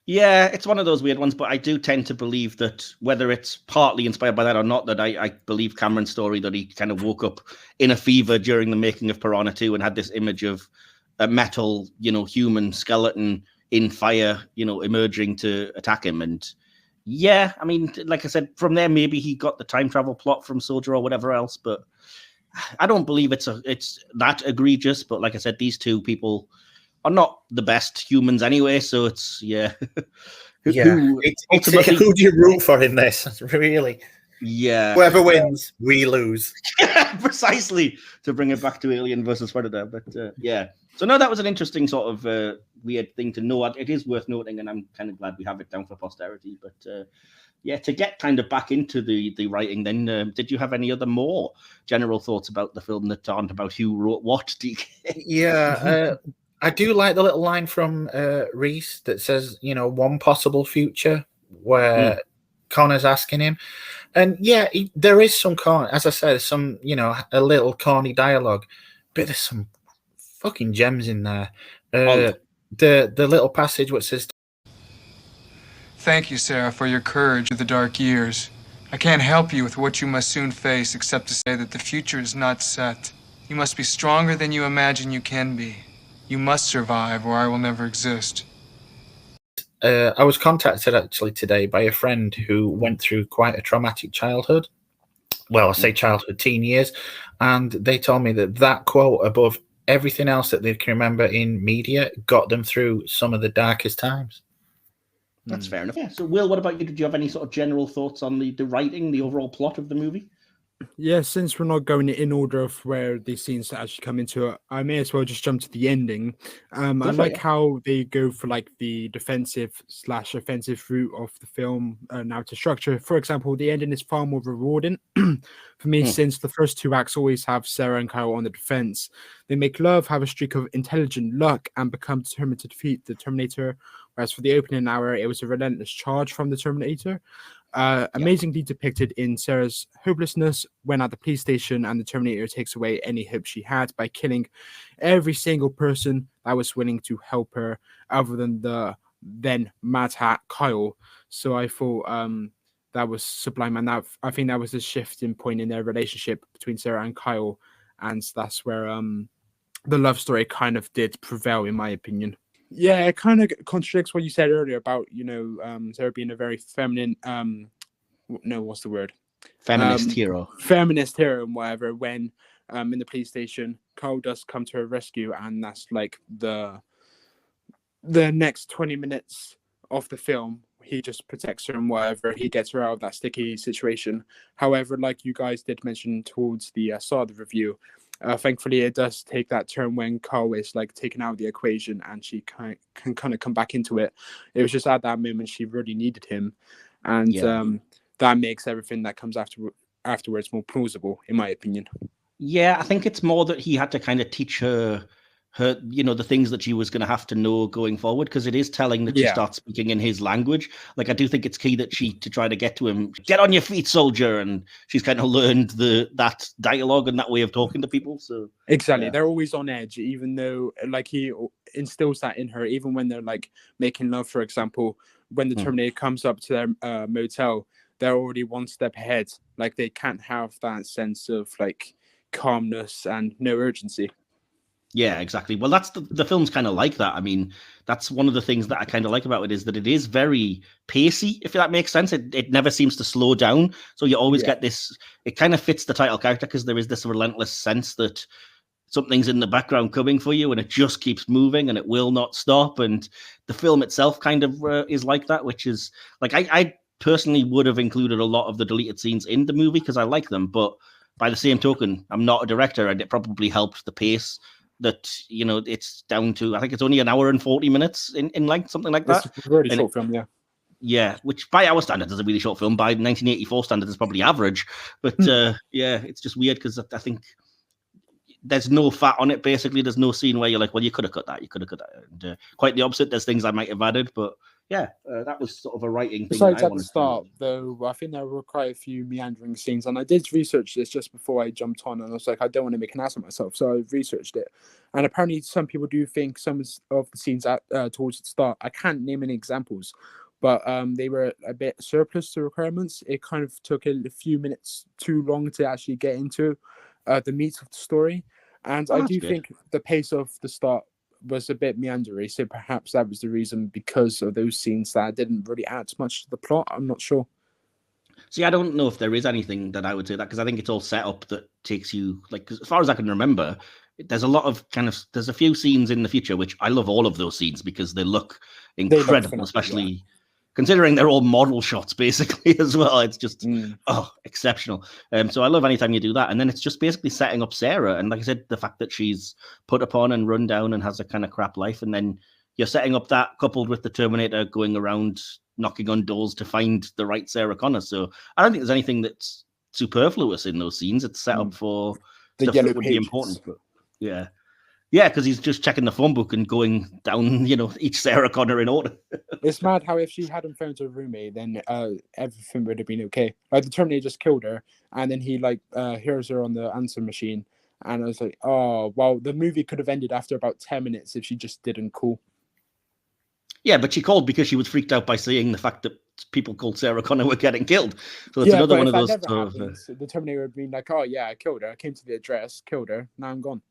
Yeah, it's one of those weird ones, but I do tend to believe that whether it's partly inspired by that or not, that I believe Cameron's story that he kind of woke up in a fever during the making of Piranha 2 and had this image of a metal, human skeleton in fire, emerging to attack him. And yeah, I mean, like I said, from there, maybe he got the time travel plot from Soldier or whatever else, but I don't believe it's that egregious. But like I said, these two people are not the best humans anyway, so it's who do you root for in this? Really? Yeah. Whoever wins, we lose. Precisely, to bring it back to Alien versus Predator. But yeah. So no, that was an interesting sort of weird thing to know. It is worth noting, and I'm kind of glad we have it down for posterity. But yeah, to get kind of back into the writing, then did you have any other more general thoughts about the film that aren't about who wrote what, DK? Yeah, I do like the little line from Reese that says, one possible future, where Connor's asking him. And yeah, there is some as I said, some, a little corny dialogue, but there's some fucking gems in there. The little passage which says, Thank you, Sarah, for your courage through the dark years. I can't help you with what you must soon face except to say that the future is not set. You must be stronger than you imagine you can be. You must survive or I will never exist. I was contacted actually today by a friend who went through quite a traumatic childhood. Well, I say childhood, teen years. And they told me that quote above everything else that they can remember in media got them through some of the darkest times. That's fair enough. Yeah. So, Will, what about you? Did you have any sort of general thoughts on the writing, the overall plot of the movie? Yeah, since we're not going in order of where these scenes actually come into it, I may as well just jump to the ending. I like how they go for like the defensive/offensive route of the film narrative structure. For example, the ending is far more rewarding for me since the first two acts always have Sarah and Kyle on the defense. They make love, have a streak of intelligent luck, and become determined to defeat the Terminator. Whereas for the opening hour, it was a relentless charge from the Terminator. Amazingly depicted in Sarah's hopelessness when at the police station, and the Terminator takes away any hope she had by killing every single person that was willing to help her, other than the then Mad Hat Kyle. So I thought that was sublime, and I think that was a shifting point in their relationship between Sarah and Kyle, and that's where the love story kind of did prevail, in my opinion. Yeah, it kind of contradicts what you said earlier about, Sarah being a very feminine, what's the word? Feminist hero. Feminist hero and whatever, when in the police station, Carl does come to her rescue, and that's like the next 20 minutes of the film. He just protects her and whatever. He gets her out of that sticky situation. However, like you guys did mention towards the start of the review, thankfully it does take that turn when Carl is like taken out of the equation and she can kind of come back into it. It was just at that moment she really needed him, and that makes everything that comes afterwards more plausible, in my opinion. Yeah, I think it's more that he had to kind of teach her, the things that she was going to have to know going forward, because it is telling that she starts speaking in his language. Like, I do think it's key that to try to get to him, get on your feet, soldier, and she's kind of learned that dialogue and that way of talking to people. So exactly, they're always on edge, even though like he instills that in her, even when they're like making love, for example. When the Terminator comes up to their motel, they're already one step ahead. Like, they can't have that sense of like calmness and no urgency. Yeah, exactly. Well, that's the film's kind of like that. I mean, that's one of the things that I kind of like about it is that it is very pacey, if that makes sense. It never seems to slow down. So you always get this, it kind of fits the title character because there is this relentless sense that something's in the background coming for you and it just keeps moving and it will not stop. And the film itself kind of is like that, which is like, I personally would have included a lot of the deleted scenes in the movie because I like them. But by the same token, I'm not a director and it probably helped the pace that, you know, it's down to, I think it's only an hour and 40 minutes in length, something like that. It's a really short film, yeah. Yeah, which by our standards is a really short film. By 1984 standards is probably average. But yeah, it's just weird because I think there's no fat on it, basically. There's no scene where you're like, well, you could have cut that, you could have cut that. And quite the opposite. There's things I might have added, but yeah, that was sort of a writing thing. Besides at the start, though, I think there were quite a few meandering scenes, and I did research this just before I jumped on, and I was like, I don't want to make an ass of myself, so I researched it. And apparently, some people do think some of the scenes at towards the start, I can't name any examples, but they were a bit surplus to requirements. It kind of took a few minutes too long to actually get into the meat of the story, and I do think the pace of the start was a bit meandery, so perhaps that was the reason, because of those scenes that didn't really add much to the plot. I'm not sure. See, I don't know if there is anything that I would say that, because I think it's all set up that takes you, like, as far as I can remember, there's a lot of there's a few scenes in the future, which I love all of those scenes because they look incredible, especially considering they're all model shots basically as well. It's just exceptional. So I love anytime you do that. And then it's just basically setting up Sarah. And like I said, the fact that she's put upon and run down and has a kind of crap life. And then you're setting up that coupled with the Terminator going around knocking on doors to find the right Sarah Connor. So I don't think there's anything that's superfluous in those scenes. It's set up for the stuff yellow that would pages. be important. But yeah. Yeah, because he's just checking the phone book and going down, you know, each Sarah Connor in order. It's mad how if she hadn't found her roommate, then everything would have been okay. Like the Terminator just killed her, and then he hears her on the answer machine, and I was like, oh, well, the movie could have ended after about 10 minutes if she just didn't call. Yeah, but she called because she was freaked out by seeing the fact that people called Sarah Connor were getting killed. So it's another one of those. The Terminator would have been like, oh yeah, I killed her. I came to the address, killed her. Now I'm gone.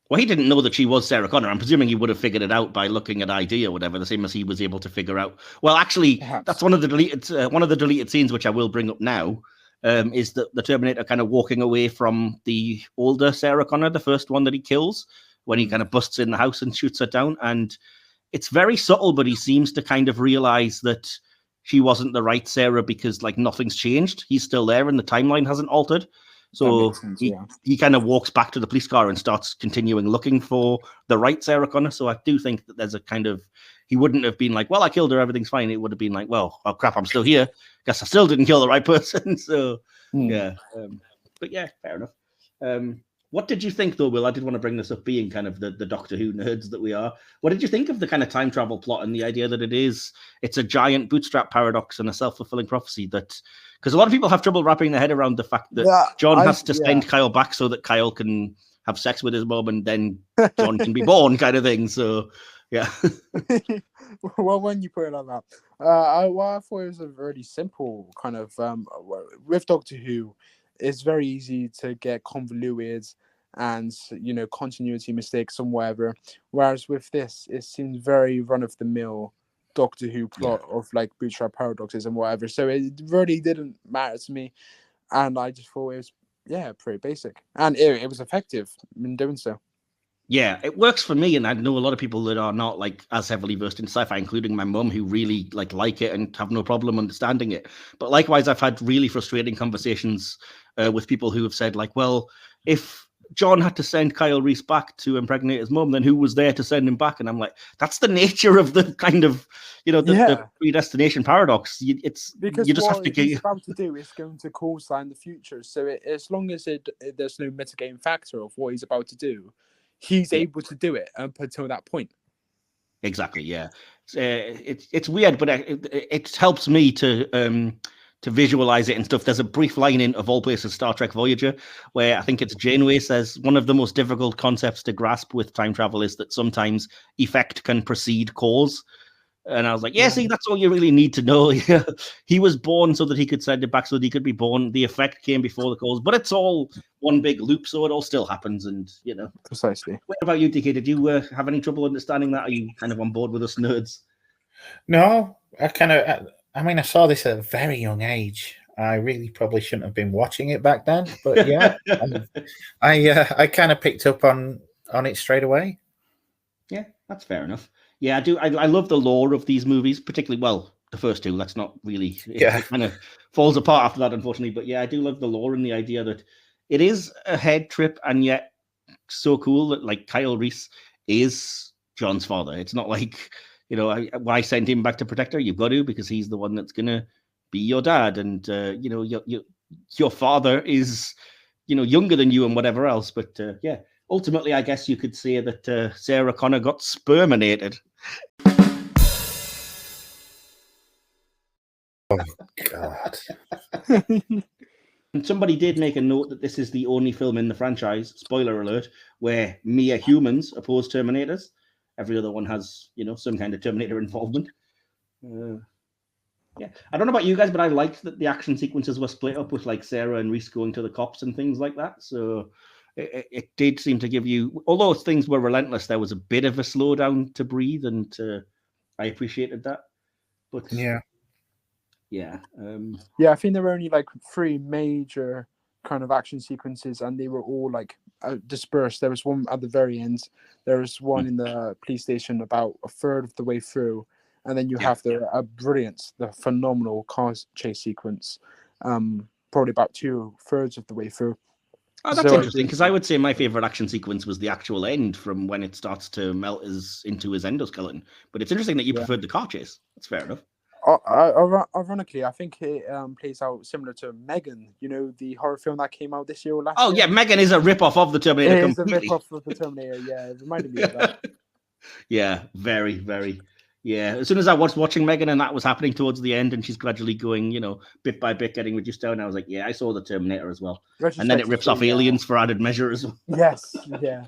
Well, he didn't know that she was Sarah Connor. I'm presuming he would have figured it out by looking at ID or whatever, the same as he was able to figure out. Well, actually, that's one of the deleted scenes, which I will bring up now, is that the Terminator kind of walking away from the older Sarah Connor, the first one that he kills, when he kind of busts in the house and shoots her down. And it's very subtle, but he seems to kind of realize that she wasn't the right Sarah because, like, nothing's changed. He's still there and the timeline hasn't altered. So he kind of walks back to the police car and starts continuing looking for the right Sarah Connor. So I do think that there's a kind of, he wouldn't have been like, well, I killed her, everything's fine. It would have been like, well, oh crap, I'm still here. Guess I still didn't kill the right person. So yeah. But yeah, fair enough. What did you think though, Will? I did want to bring this up, being kind of the Doctor Who nerds that we are. What did you think of the kind of time travel plot and the idea that it's a giant bootstrap paradox and a self-fulfilling prophecy that, because a lot of people have trouble wrapping their head around the fact that John has to send Kyle back so that Kyle can have sex with his mom and then John can be born, kind of thing. So, yeah. Well, when you put it like that, I thought it was a very simple kind of, with Doctor Who, it's very easy to get convoluted and, you know, continuity mistakes and whatever. Whereas with this, it seems very run-of-the-mill Doctor Who plot of like bootstrap paradoxes and whatever. So it really didn't matter to me, and I just thought it was pretty basic, and it was effective in doing so. Yeah, it works for me, and I know a lot of people that are not like as heavily versed in sci-fi, including my mum, who really like it and have no problem understanding it. But likewise, I've had really frustrating conversations with people who have said like, well, if John had to send Kyle Reese back to impregnate his mum, then who was there to send him back? And I'm like, that's the nature of the kind of, you know, the predestination paradox. Because you just what have to he's about to do is going to cause that in the future. So as long as there's no mitigating factor of what he's about to do, he's able to do it up until that point. Exactly. Yeah. It's weird, but it helps me to visualize it and stuff. There's a brief line in, of all places, Star Trek Voyager, where I think it's Janeway says one of the most difficult concepts to grasp with time travel is that sometimes effect can precede cause. And I was like, see, that's all you really need to know. He was born so that he could send it back so that he could be born. The effect came before the cause, but it's all one big loop, so it all still happens. And Precisely. What about you, DK? Did you have any trouble understanding that? Are you kind of on board with us nerds? No, I saw this at a very young age. I really probably shouldn't have been watching it back then, but yeah, I kind of picked up on it straight away. Yeah, that's fair enough. Yeah, I do. I love the lore of these movies, particularly, well, the first two. That's not really, it kind of falls apart after that, unfortunately. But yeah, I do love the lore and the idea that it is a head trip, and yet so cool that like Kyle Reese is John's father. It's not like, why send him back to protect her? You've got to, because he's the one that's gonna be your dad, and your father is younger than you and whatever else. But yeah, ultimately, I guess you could say that Sarah Connor got sperminated. Oh God. And somebody did make a note that this is the only film in the franchise, spoiler alert, where mere humans oppose Terminators. Every other one has, some kind of Terminator involvement. Yeah, I don't know about you guys, but I liked that the action sequences were split up with like Sarah and Reese going to the cops and things like that. So it did seem to give you, although things were relentless, there was a bit of a slowdown to breathe, and I appreciated that. But yeah. Yeah, I think there were only like 3 major kind of action sequences, and they were all like dispersed. There was one at the very end. There was one in the police station about a third of the way through, and then you have the phenomenal car chase sequence, probably about 2/3 of the way through. Oh, that's interesting, because I would say my favorite action sequence was the actual end, from when it starts to melt into his endoskeleton. But it's interesting that you preferred the car chase. That's fair enough. Ironically, I think it plays out similar to Megan, the horror film that came out this year or last year. Oh, yeah, Megan is a rip-off of the Terminator. It is a rip-off of the Terminator, yeah. It reminded me of that. Yeah, very, very. Yeah, as soon as I was watching Megan and that was happening towards the end, and she's gradually going, bit by bit getting reduced down, I was like, yeah, I saw the Terminator as well. And then it rips off Aliens for added measure as well. Yes, yeah.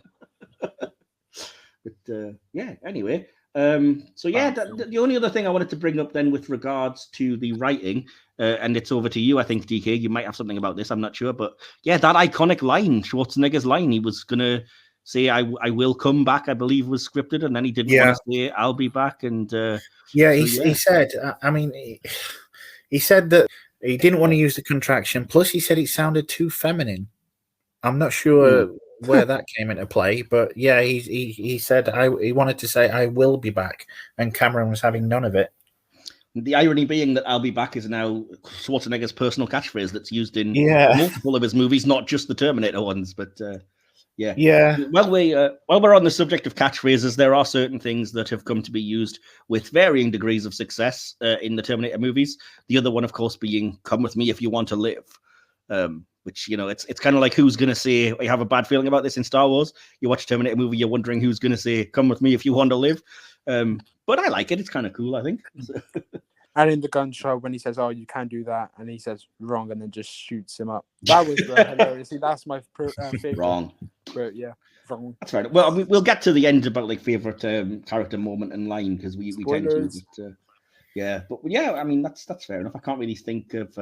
But yeah, anyway. So yeah, the only other thing I wanted to bring up then with regards to the writing, and it's over to you, I think, DK, you might have something about this, I'm not sure, but yeah, that iconic line, Schwarzenegger's line, he was going to say, I will come back, I believe was scripted, and then he didn't want to say, I'll be back, and he said, he said that he didn't want to use the contraction, plus he said it sounded too feminine. I'm not sure where that came into play, but yeah, he said he wanted to say I will be back, and Cameron was having none of it. The irony being that I'll be back is now Schwarzenegger's personal catchphrase that's used in multiple of his movies, not just the Terminator ones. But yeah. While we're on the subject of catchphrases, there are certain things that have come to be used with varying degrees of success in the Terminator movies. The other one, of course, being "Come with me if you want to live." Which, it's kind of like, who's going to say, I have a bad feeling about this in Star Wars. You watch a Terminator movie, you're wondering who's going to say, come with me if you want to live. But I like it. It's kind of cool, I think. And in the gunshot, when he says, oh, you can't do that, and he says, wrong, and then just shoots him up. That was hilarious. See, that's my favorite. Wrong. But yeah, wrong. That's right. Well, we'll get to the end about like favorite character moment and line, because we tend to. But, yeah, but yeah, I mean, that's fair enough. I can't really think of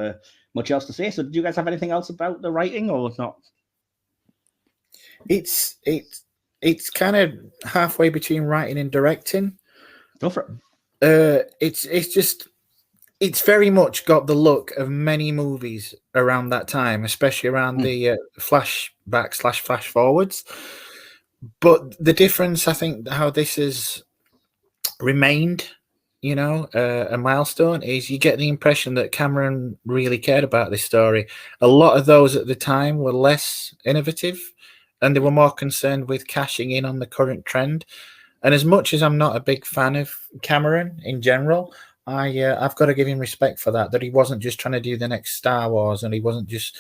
much else to say. So, do you guys have anything else about the writing or not? It's kind of halfway between writing and directing. Go for it. It's very much got the look of many movies around that time, especially around the flashback / flash forwards. But the difference, I think, how this has remained, a milestone, is you get the impression that Cameron really cared about this story. A lot of those at the time were less innovative, and they were more concerned with cashing in on the current trend. And as much as I'm not a big fan of Cameron in general, I've got to give him respect for that he wasn't just trying to do the next Star Wars, and he wasn't just,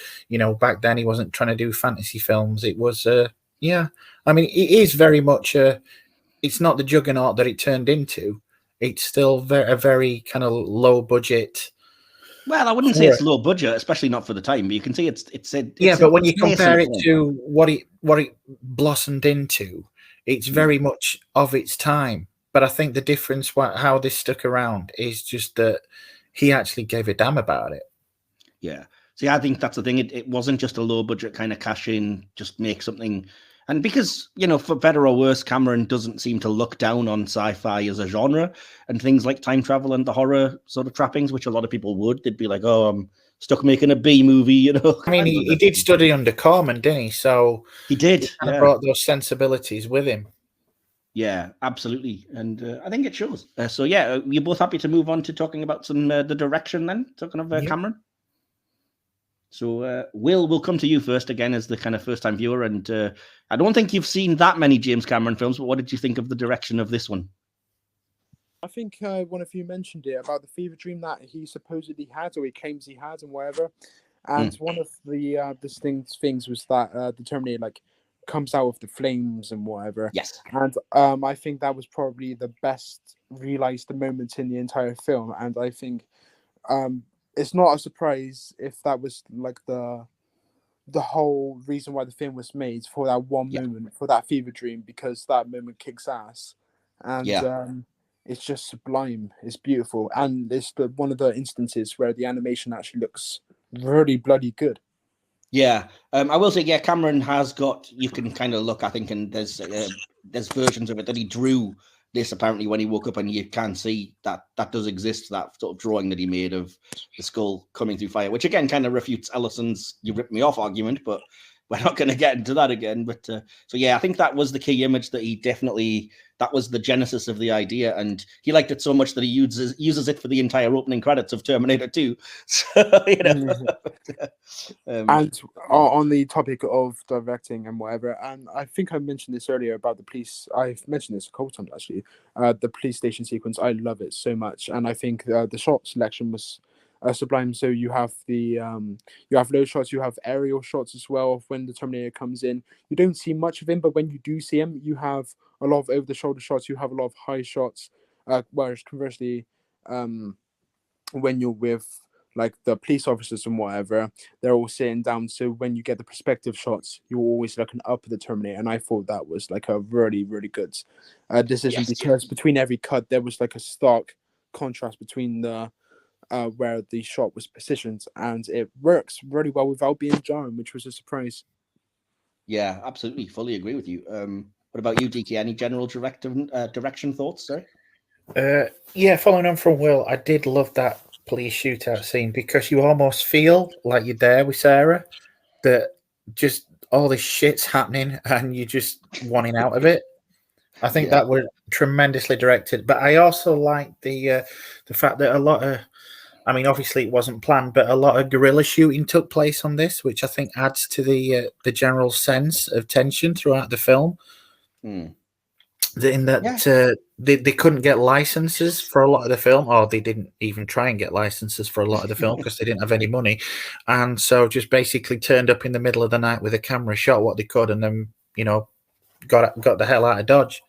back then he wasn't trying to do fantasy films. It was, I mean, it is very much, it's not the juggernaut that it turned into. It's still a very kind of low budget. Well, I wouldn't say it's low budget, especially not for the time. But you can see it's but when you compare it to what it blossomed into, it's very much of its time. But I think the difference, how this stuck around, is just that he actually gave a damn about it. Yeah. See, I think that's the thing. It wasn't just a low budget kind of cash in, just make something. And because, for better or worse, Cameron doesn't seem to look down on sci-fi as a genre and things like time travel and the horror sort of trappings, which a lot of people would. They'd be like, oh, I'm stuck making a B movie, I mean, he did study under Corman, didn't he? So he did. Kind of brought those sensibilities with him. Yeah, absolutely. And I think it shows. So, yeah, you're both happy to move on to talking about some the direction then, talking of Cameron? So, Will, we'll come to you first again as the kind of first-time viewer. And I don't think you've seen that many James Cameron films, but what did you think of the direction of this one? I think one of you mentioned it about the fever dream that he supposedly had, or he claims he had, and whatever. And one of the distinct things was that the Terminator comes out of the flames and whatever. Yes. And I think that was probably the best realized moment in the entire film. And I think it's not a surprise if that was the whole reason why the film was made, for that one moment, for that fever dream, because that moment kicks ass. And it's just sublime. It's beautiful. And it's one of the instances where the animation actually looks really bloody good. Yeah, I will say, Cameron has got, you can kind of look, I think, and there's versions of it that he drew this apparently when he woke up, and you can see that does exist, that sort of drawing that he made of the skull coming through fire, which again kind of refutes Ellison's "you ripped me off" argument, but we're not going to get into that again. But so I think that was the key image that he definitely, that was the genesis of the idea, and he liked it so much that he uses it for the entire opening credits of Terminator 2. So and on the topic of directing and whatever, and I think I mentioned this earlier about the police. I've mentioned this a couple times actually. The police station sequence, I love it so much, and I think the shot selection was sublime. So you have you have low shots, you have aerial shots as well of when the Terminator comes in. You don't see much of him, but when you do see him, you have a lot of over the shoulder shots, you have a lot of high shots, whereas conversely, when you're with the police officers and whatever, they're all sitting down, so when you get the perspective shots, you're always looking up at the Terminator, and I thought that was a really, really good decision, because between every cut there was a stark contrast between the where the shot was positioned, and it works really well without being jarring, which was a surprise. Yeah, absolutely, fully agree with you. What about you, DK? Any general direction thoughts, sir? Following on from Will, I did love that police shootout scene, because you almost feel like you're there with Sarah, that just all this shit's happening and you're just wanting out of it. I think that was tremendously directed, but I also like the fact that a lot of, I mean, obviously it wasn't planned, but a lot of guerrilla shooting took place on this, which I think adds to the general sense of tension throughout the film. In that they couldn't get licenses for a lot of the film, or they didn't even try and get licenses for a lot of the film because they didn't have any money, and so just basically turned up in the middle of the night with a camera, shot what they could, and then got the hell out of Dodge.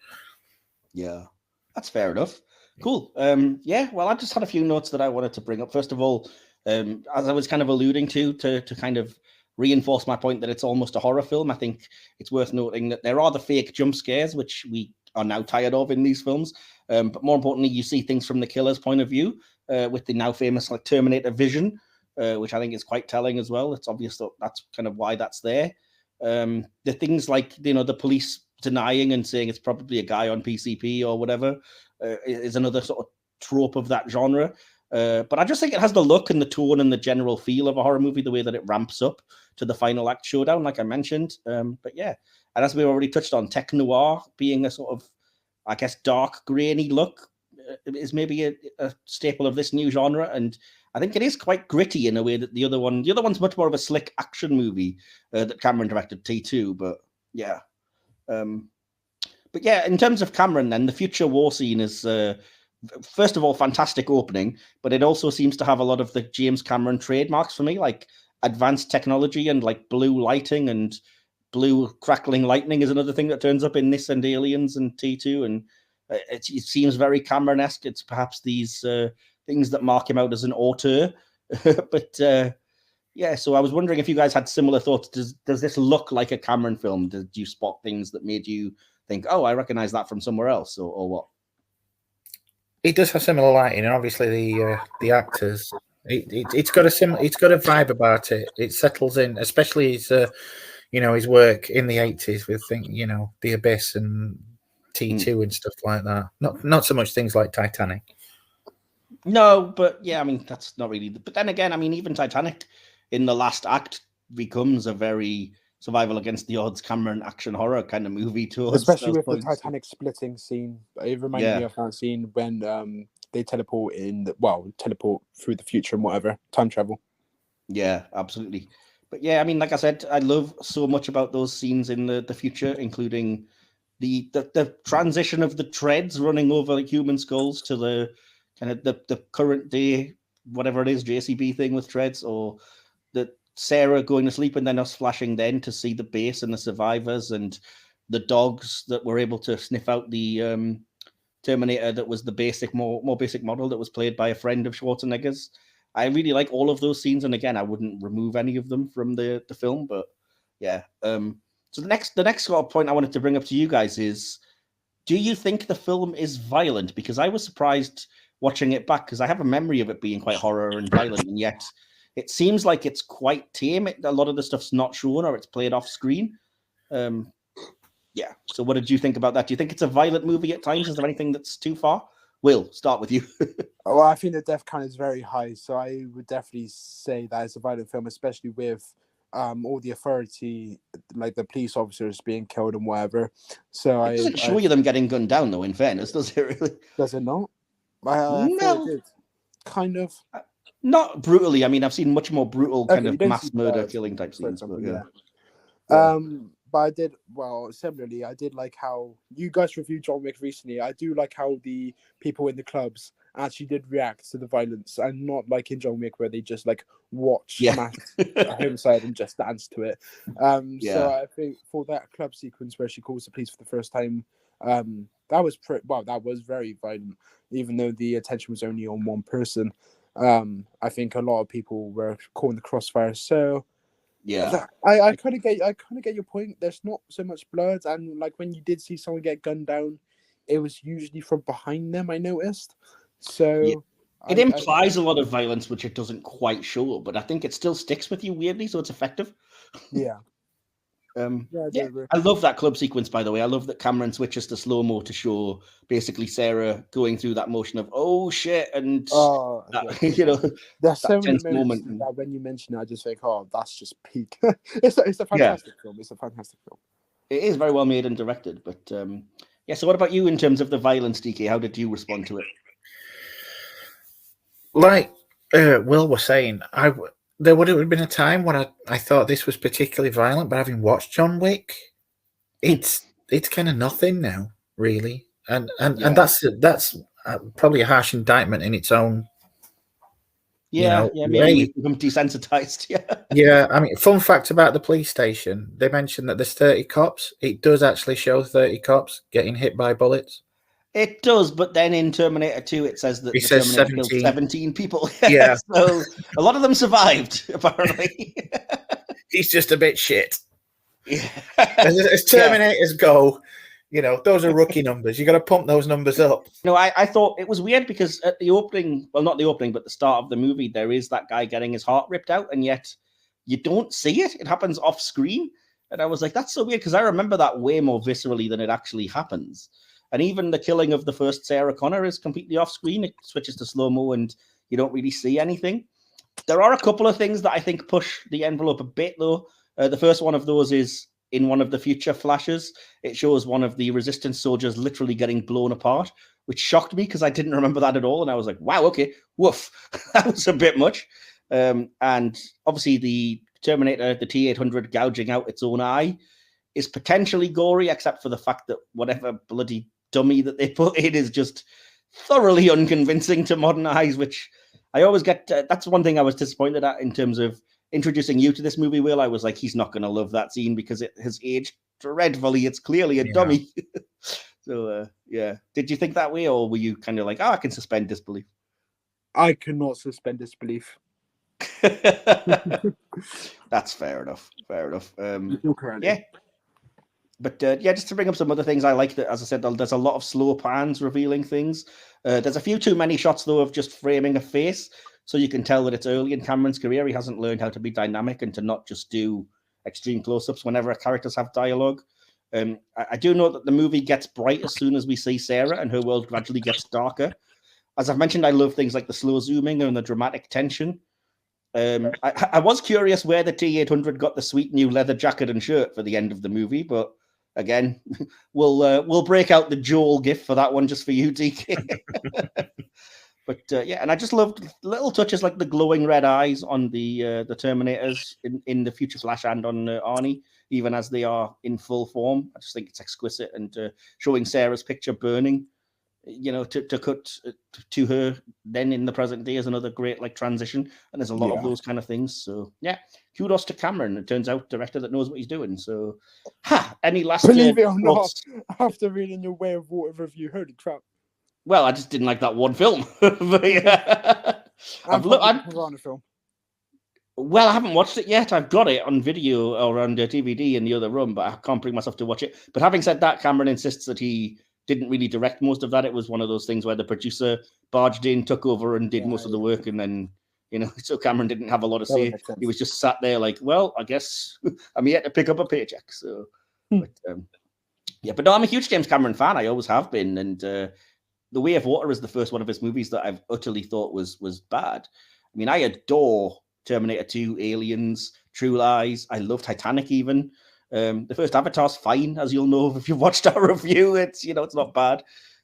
Yeah, that's fair enough. Cool. Well, I just had a few notes that I wanted to bring up. First of all, as I was kind of alluding to kind of reinforce my point that it's almost a horror film, I think it's worth noting that there are the fake jump scares, which we are now tired of in these films. But more importantly, you see things from the killer's point of view, with the now famous Terminator vision, which I think is quite telling as well. It's obvious that that's kind of why that's there. The things like, the police denying and saying it's probably a guy on PCP or whatever, is another sort of trope of that genre. But I just think it has the look and the tone and the general feel of a horror movie, the way that it ramps up to the final act showdown, like I mentioned. But yeah, and as we already touched on, Tech Noir being a sort of, I guess, dark, grainy look is maybe a staple of this new genre. And I think it is quite gritty in a way that the other one's much more of a slick action movie that Cameron directed, T2. But yeah. But yeah, in terms of Cameron, then the future war scene is, first of all, fantastic opening, but it also seems to have a lot of the James Cameron trademarks for me, like advanced technology and blue lighting, and blue crackling lightning is another thing that turns up in this and Aliens and T2, and it seems very Cameron-esque. It's perhaps these things that mark him out as an auteur, but so I was wondering if you guys had similar thoughts. Does this look like a Cameron film? Did you spot things that made you think, oh, I recognize that from somewhere else, or what? It does have similar lighting, and obviously the actors It's got a vibe about it. It settles in, especially his his work in the 80s with The Abyss and T2 and stuff like that. Not so much things like Titanic. No, but yeah, I mean that's not really. But then again, I mean even Titanic in the last act becomes a very survival against the odds Cameron action horror kind of movie towards Especially those with points. the Titanic splitting scene. It reminded me of that scene when they teleport teleport through the future and whatever, time travel. Yeah, absolutely. But yeah, I mean, like I said, I love so much about those scenes in the future, including the transition of the treads running over human skulls to the kind of the current day, whatever it is, JCB thing with treads, or the Sarah going to sleep and then us flashing then to see the base and the survivors and the dogs that were able to sniff out the Terminator that was the basic, more basic model that was played by a friend of Schwarzenegger's. I really like all of those scenes, and again, I wouldn't remove any of them from the film. But yeah, so the next sort of point I wanted to bring up to you guys is: do you think the film is violent? Because I was surprised watching it back because I have a memory of it being quite horror and violent, and yet it seems like it's quite tame. A lot of the stuff's not shown or it's played off screen. Yeah. So what did you think about that? Do you think it's a violent movie at times? Is there anything that's too far? Will, start with you. Well, I think the death count is very high, so I would definitely say that it's a violent film, especially with all the authority, like the police officers being killed and whatever. So it doesn't show you them getting gunned down, though. In fairness, does it really? Does it not? I thought it did. Kind of. Not brutally. I mean, I've seen much more brutal kind of mass murder killing type scenes. Example, but but I did, similarly, I did like how you guys reviewed John Wick recently. I do like how the people in the clubs actually did react to the violence and not like in John Wick where they just like watch mass homicide and just dance to it. So I think for that club sequence where she calls the police for the first time, that was that was very violent, even though the attention was only on one person. I think a lot of people were caught in the crossfire. So yeah, I kind of get your point. There's not so much blood, and like when you did see someone get gunned down, it was usually from behind them. I noticed. So it implies a lot of violence, which it doesn't quite show, but I think it still sticks with you weirdly, so it's effective. Yeah. I love that club sequence, by the way. I love that Cameron switches to slow-mo to show basically Sarah going through that motion of oh shit, and there's so many moments that when you mention it, I just think, oh, that's just peak. It's a fantastic film. It's a fantastic film. It is very well made and directed, but so what about you in terms of the violence, DK? How did you respond to it? Like Will was saying, there would have been a time when I thought this was particularly violent, but having watched John Wick, it's kind of nothing now, really, and that's probably a harsh indictment in its own. Maybe we've become desensitized. Yeah. I mean, fun fact about the police station: they mentioned that there's 30 cops. It does actually show 30 cops getting hit by bullets. It does, but then in Terminator 2, it says that the Terminator killed 17 people. Yeah. So a lot of them survived, apparently. He's just a bit shit. Yeah. As Terminators go, those are rookie numbers. You got to pump those numbers up. I thought it was weird because at the opening, well, not the opening, but the start of the movie, there is that guy getting his heart ripped out, and yet you don't see it. It happens off screen. And I was like, that's so weird, because I remember that way more viscerally than it actually happens. And even the killing of the first Sarah Connor is completely off screen. It switches to slow-mo and you don't really see anything. There are a couple of things that I think push the envelope a bit, though. The first one of those is in one of the future flashes. It shows one of the resistance soldiers literally getting blown apart, which shocked me because I didn't remember that at all. And I was like, wow, okay, woof. That was a bit much. And obviously the Terminator, the T-800 gouging out its own eye is potentially gory, except for the fact that whatever bloody dummy that they put in is just thoroughly unconvincing to modern eyes, which I always get. That's one thing I was disappointed at in terms of introducing you to this movie, Will. I was like, he's not going to love that scene because it has aged dreadfully. It's clearly a dummy. So, Did you think that way, or were you kind of like, I can suspend disbelief? I cannot suspend disbelief. That's fair enough. You're correct. Yeah. But just to bring up some other things, I like that, as I said, there's a lot of slow pans revealing things. There's a few too many shots, though, of just framing a face. So you can tell that it's early in Cameron's career. He hasn't learned how to be dynamic and to not just do extreme close-ups whenever characters have dialogue. I do know that the movie gets bright as soon as we see Sarah, and her world gradually gets darker. As I've mentioned, I love things like the slow zooming and the dramatic tension. I was curious where the T-800 got the sweet new leather jacket and shirt for the end of the movie, but again, we'll break out the Joel gift for that one just for you, DK. But yeah, and I just loved little touches like the glowing red eyes on the Terminators in the future Flash and on Arnie, even as they are in full form. I just think it's exquisite, and showing Sarah's picture burning, to cut to her then in the present day is another great like transition. And there's a lot of those kind of things. So yeah, kudos to Cameron. It turns out director that knows what he's doing. So, any last believe it or not, thoughts? after reading your Way of Water review, holy crap. Well, I just didn't like that one film. But yeah. Piranha film. Well, I haven't watched it yet. I've got it on video or on the DVD in the other room, but I can't bring myself to watch it. But having said that, Cameron insists that he didn't really direct most of that. It was one of those things where the producer barged in, took over, and did most of the work, and then so Cameron didn't have a lot of say. He was just sat there like, well, I guess I'm yet to pick up a paycheck. So, but no, I'm a huge James Cameron fan. I always have been, and The Way of Water is the first one of his movies that I've utterly thought was bad. I mean, I adore Terminator 2, Aliens, True Lies. I love Titanic even. The first Avatar's fine, as you'll know if you've watched our review. It's it's not bad.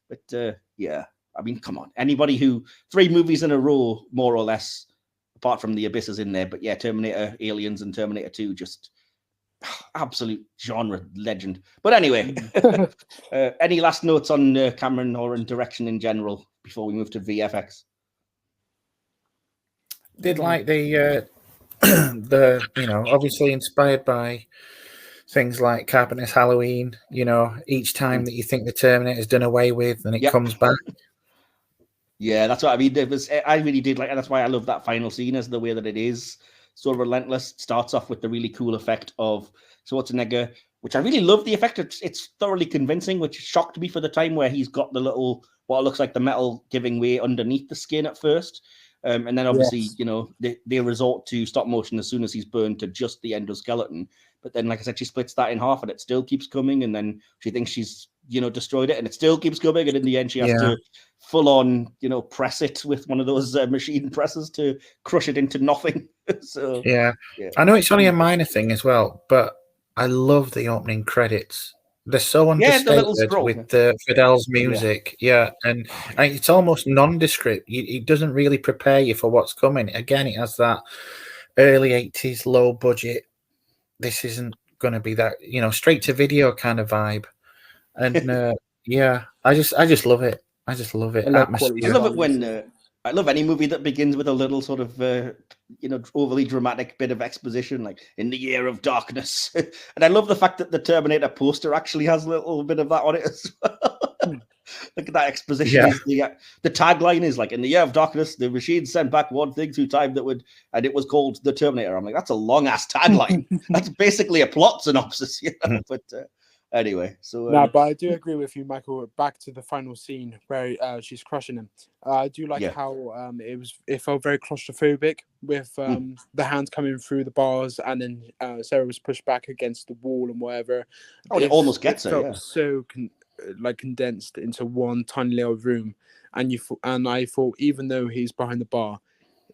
But yeah, I mean, come on. Anybody who 3 movies in a row, more or less, apart from The Abyss is in there. But yeah, Terminator, Aliens, and Terminator 2 just absolute genre legend. But anyway, any last notes on Cameron or in direction in general before we move to VFX? Did like the obviously inspired by things like Carpenter's Halloween. Each time that you think the Terminator's done away with, and it comes back. Yeah, that's what I mean. I really did like, and that's why I love that final scene, as the way that it is so relentless. It starts off with the really cool effect of Schwarzenegger, which I really love the effect. It's thoroughly convincing, which shocked me for the time, where he's got the little, what looks like the metal giving way underneath the skin at first. And then obviously, they resort to stop motion as soon as he's burned to just the endoskeleton. But then, like I said, she splits that in half and it still keeps coming. And then she thinks she's, destroyed it and it still keeps coming. And in the end, she has to full on, press it with one of those machine presses to crush it into nothing. So yeah, I know it's only a minor thing as well, but I love the opening credits. They're so understated with Fidel's music. And it's almost nondescript. It doesn't really prepare you for what's coming. Again, it has that early 80s low budget. This isn't going to be that, straight to video kind of vibe. And I just love it. I just love it. I love it when I love any movie that begins with a little sort of, overly dramatic bit of exposition, like in the year of darkness. And I love the fact that the Terminator poster actually has a little bit of that on it as well. Look at that exposition. The tagline is like, in the year of darkness, the machine sent back one thing through time and it was called the Terminator. I'm like, that's a long ass tagline. That's basically a plot synopsis, But anyway, so but I do agree with you, Michael. Back to the final scene where she's crushing him. I do like how it felt very claustrophobic with the hands coming through the bars, and then Sarah was pushed back against the wall and whatever. It almost gets her. So condensed into one tiny little room, and I thought, even though he's behind the bar,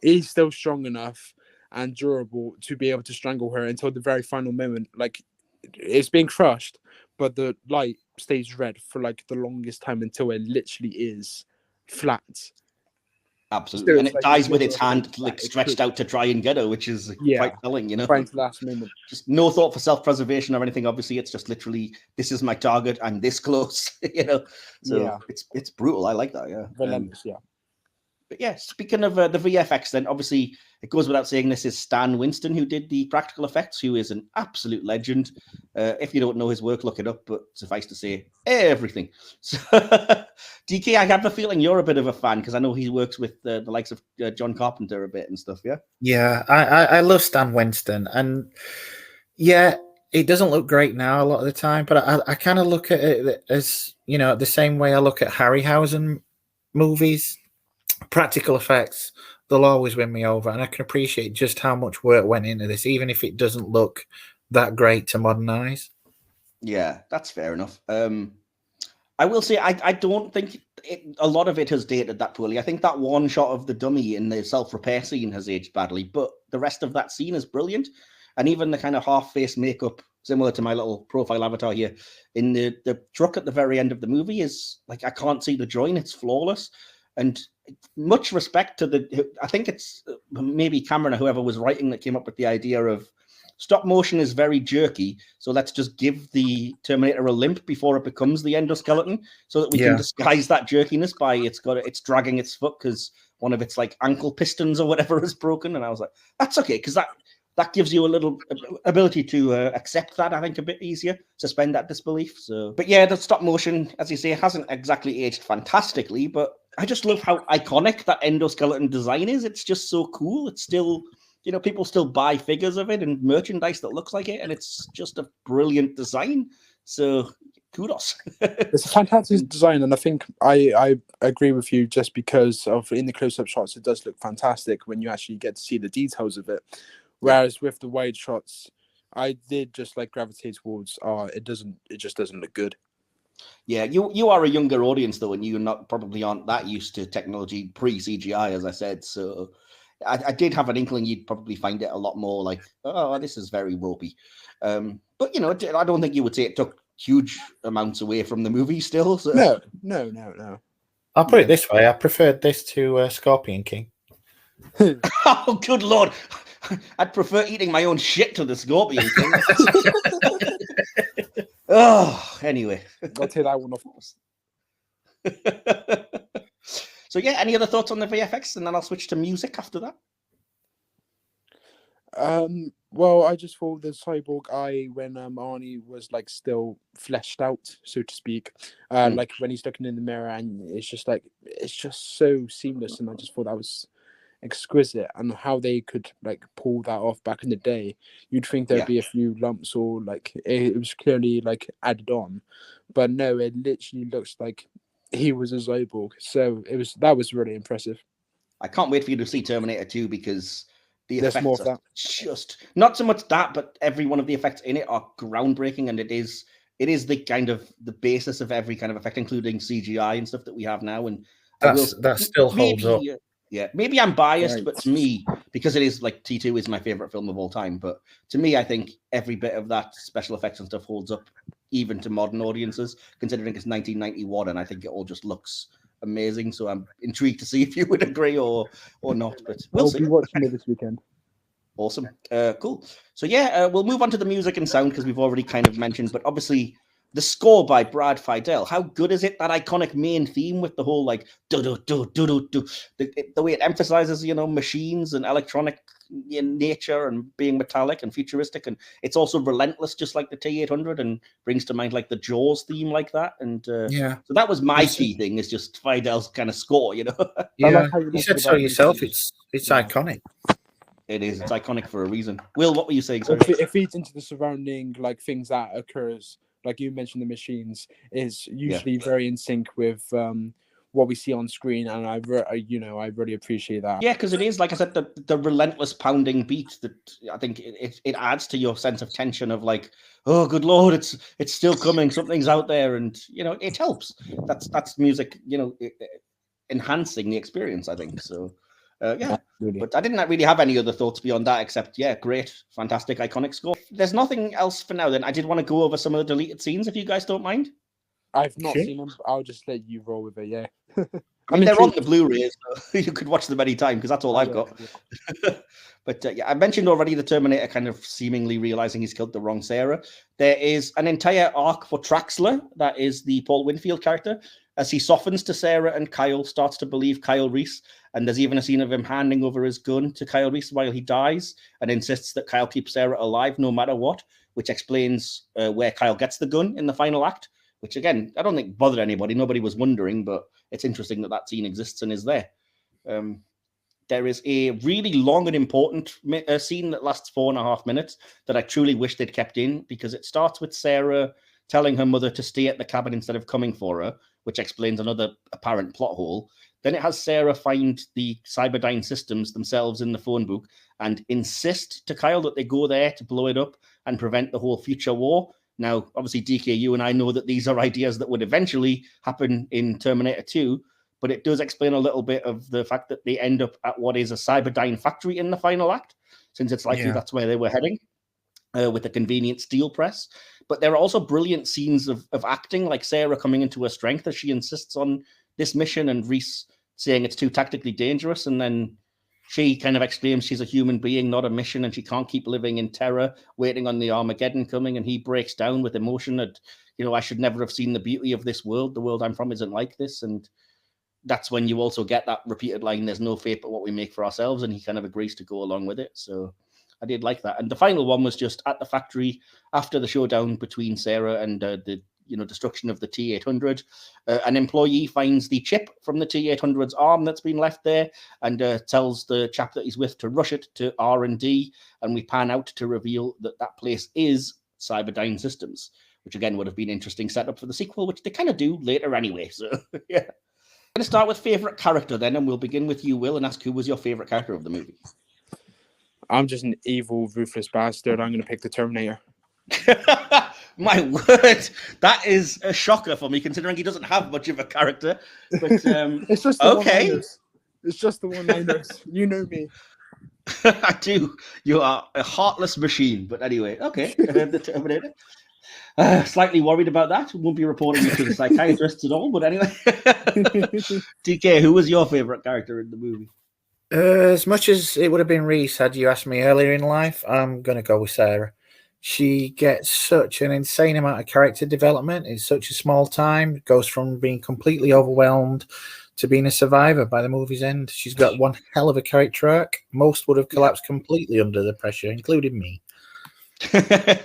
he's still strong enough and durable to be able to strangle her until the very final moment. Like, it's being crushed, but the light stays red for like the longest time until it literally is flat. Absolutely. Still, and it dies with its hand like stretched out to try and get her, which is quite telling, Right to the last moment. Just no thought for self-preservation or anything. Obviously, it's just literally, this is my target. I'm this close, So it's brutal. I like that. Yeah. Relentless. But yeah, speaking of the VFX, then obviously it goes without saying this is Stan Winston who did the practical effects, who is an absolute legend. If you don't know his work, look it up. But suffice to say, everything. So, DK, I have the feeling you're a bit of a fan because I know he works with the likes of John Carpenter a bit and stuff. Yeah. Yeah, I love Stan Winston, and it doesn't look great now a lot of the time, but I kind of look at it as the same way I look at Harryhausen movies. Practical effects they'll always win me over, and I can appreciate just how much work went into this, even if it doesn't look that great to modern eyes. Yeah, that's fair enough. I will say I don't think a lot of it has dated that poorly. I think that one shot of the dummy in the self-repair scene has aged badly, but the rest of that scene is brilliant. And even the kind of half-face makeup, similar to my little profile avatar here, in the truck at the very end of the movie is like, I can't see the join. It's flawless. And much respect to I think it's maybe Cameron or whoever was writing that came up with the idea of stop motion is very jerky, so let's just give the Terminator a limp before it becomes the endoskeleton, so that we can disguise that jerkiness by it's dragging its foot because one of its like ankle pistons or whatever is broken. And I was like, that's okay, because that gives you a little ability to accept that, I think, a bit easier, suspend that disbelief. So, but yeah, the stop motion, as you say, hasn't exactly aged fantastically, but I just love how iconic that endoskeleton design is. It's just so cool. It's still, people still buy figures of it and merchandise that looks like it, and it's just a brilliant design. So kudos. It's a fantastic design, and I think I agree with you just because of in the close-up shots, it does look fantastic when you actually get to see the details of it. Whereas with the wide shots, I did just like gravitate towards it just doesn't look good. Yeah, you are a younger audience though, and you probably aren't that used to technology pre-CGI, as I said. So I did have an inkling you'd probably find it a lot more like, oh, this is very ropey. But I don't think you would say it took huge amounts away from the movie still. So. No. I'll put it this way: I preferred this to Scorpion King. Oh, good Lord! I'd prefer eating my own shit to the Scorpion King. Oh, anyway. I'll take that one off. So yeah, any other thoughts on the VFX, and then I'll switch to music after that. Well, I just thought the cyborg eye when Arnie was like still fleshed out, so to speak, like when he's looking in the mirror, and it's just so seamless, and I just thought that was exquisite, and how they could like pull that off back in the day. You'd think there'd be a few lumps or like it was clearly like added on, but no, it literally looks like he was a cyborg. So that was really impressive. I can't wait for you to see Terminator 2 because the There's more effects of are that. just not so much that, but every one of the effects in it are groundbreaking, and it is the kind of the basis of every kind of effect, including CGI and stuff that we have now. And that still holds up. Yeah, maybe I'm biased, Right. but to me, because it is like T2 is my favorite film of all time, but to me, I think every bit of that special effects and stuff holds up even to modern audiences, considering it's 1991, and I think it all just looks amazing. So I'm intrigued to see if you would agree or not, but we'll see. I'll be watching it this weekend. Awesome. Cool. So yeah, we'll move on to the music and sound because we've already kind of mentioned, but obviously the score by Brad Fidel. How good is it? That iconic main theme with the whole like do do do do do do. The way it emphasizes, machines and electronic in nature and being metallic and futuristic, and it's also relentless, just like the T800, and brings to mind like the Jaws theme like that. And so that was my key thing, is just Fidel's kind of score. Yeah, you said so yourself. It's iconic. It is. It's iconic for a reason. Will, what were you saying? Sorry. It feeds into the surrounding like things that occurs. Like you mentioned, the machines is usually very in sync with what we see on screen, and I really appreciate that. Yeah, because it is, like I said, the relentless pounding beat that I think it adds to your sense of tension of like, oh, good Lord, it's still coming, something's out there, and it helps. That's music, enhancing the experience, I think. So, yeah. Absolutely. But I didn't really have any other thoughts beyond that, except, great, fantastic, iconic score. There's nothing else for now, then. I did want to go over some of the deleted scenes, if you guys don't mind. I've not seen them. I'll just let you roll with it, yeah. I mean, they're on the Blu-rays, so you could watch them anytime, because that's all I've got. Yeah. But I mentioned already the Terminator kind of seemingly realizing he's killed the wrong Sarah. There is an entire arc for Traxler, that is the Paul Winfield character, as he softens to Sarah and Kyle starts to believe Kyle Reese. And there's even a scene of him handing over his gun to Kyle Reese while he dies and insists that Kyle keeps Sarah alive no matter what, which explains where Kyle gets the gun in the final act, which, again, I don't think bothered anybody. Nobody was wondering, but it's interesting that scene exists and is there. There is a really long and important scene that lasts 4.5 minutes that I truly wish they'd kept in, because it starts with Sarah telling her mother to stay at the cabin instead of coming for her, which explains another apparent plot hole. Then it has Sarah find the Cyberdyne systems themselves in the phone book and insist to Kyle that they go there to blow it up and prevent the whole future war. Now, obviously, DK, you and I know that these are ideas that would eventually happen in Terminator 2, but it does explain a little bit of the fact that they end up at what is a Cyberdyne factory in the final act, since it's likely that's where they were heading. With a convenient steel press. But there are also brilliant scenes of acting, like Sarah coming into her strength as she insists on this mission, and Reese saying it's too tactically dangerous. And then she kind of exclaims she's a human being, not a mission, and she can't keep living in terror, waiting on the Armageddon coming. And he breaks down with emotion that, I should never have seen the beauty of this world. The world I'm from isn't like this. And that's when you also get that repeated line, there's no fate but what we make for ourselves. And he kind of agrees to go along with it. So I did like that. And the final one was just at the factory after the showdown between Sarah and the destruction of the T-800. An employee finds the chip from the T-800's arm that's been left there and tells the chap that he's with to rush it to R&D. And we pan out to reveal that place is Cyberdyne Systems, which again would have been an interesting setup for the sequel, which they kind of do later anyway. So yeah. I'm going to start with favorite character then, and we'll begin with you, Will, and ask who was your favorite character of the movie. I'm just an evil, ruthless bastard. I'm going to pick the Terminator. My word, that is a shocker for me, considering he doesn't have much of a character. But it's just the one-liners. It's just the one-liners. You know me. I do. You are a heartless machine. But anyway, okay. The Terminator. Slightly worried about that. Won't be reporting it to the psychiatrists at all. But anyway, TK, who was your favorite character in the movie? As much as it would have been Reese had you asked me earlier in life, I'm going to go with Sarah. She gets such an insane amount of character development in such a small time. Goes from being completely overwhelmed to being a survivor by the movie's end. She's got one hell of a character arc. Most would have collapsed completely under the pressure, including me.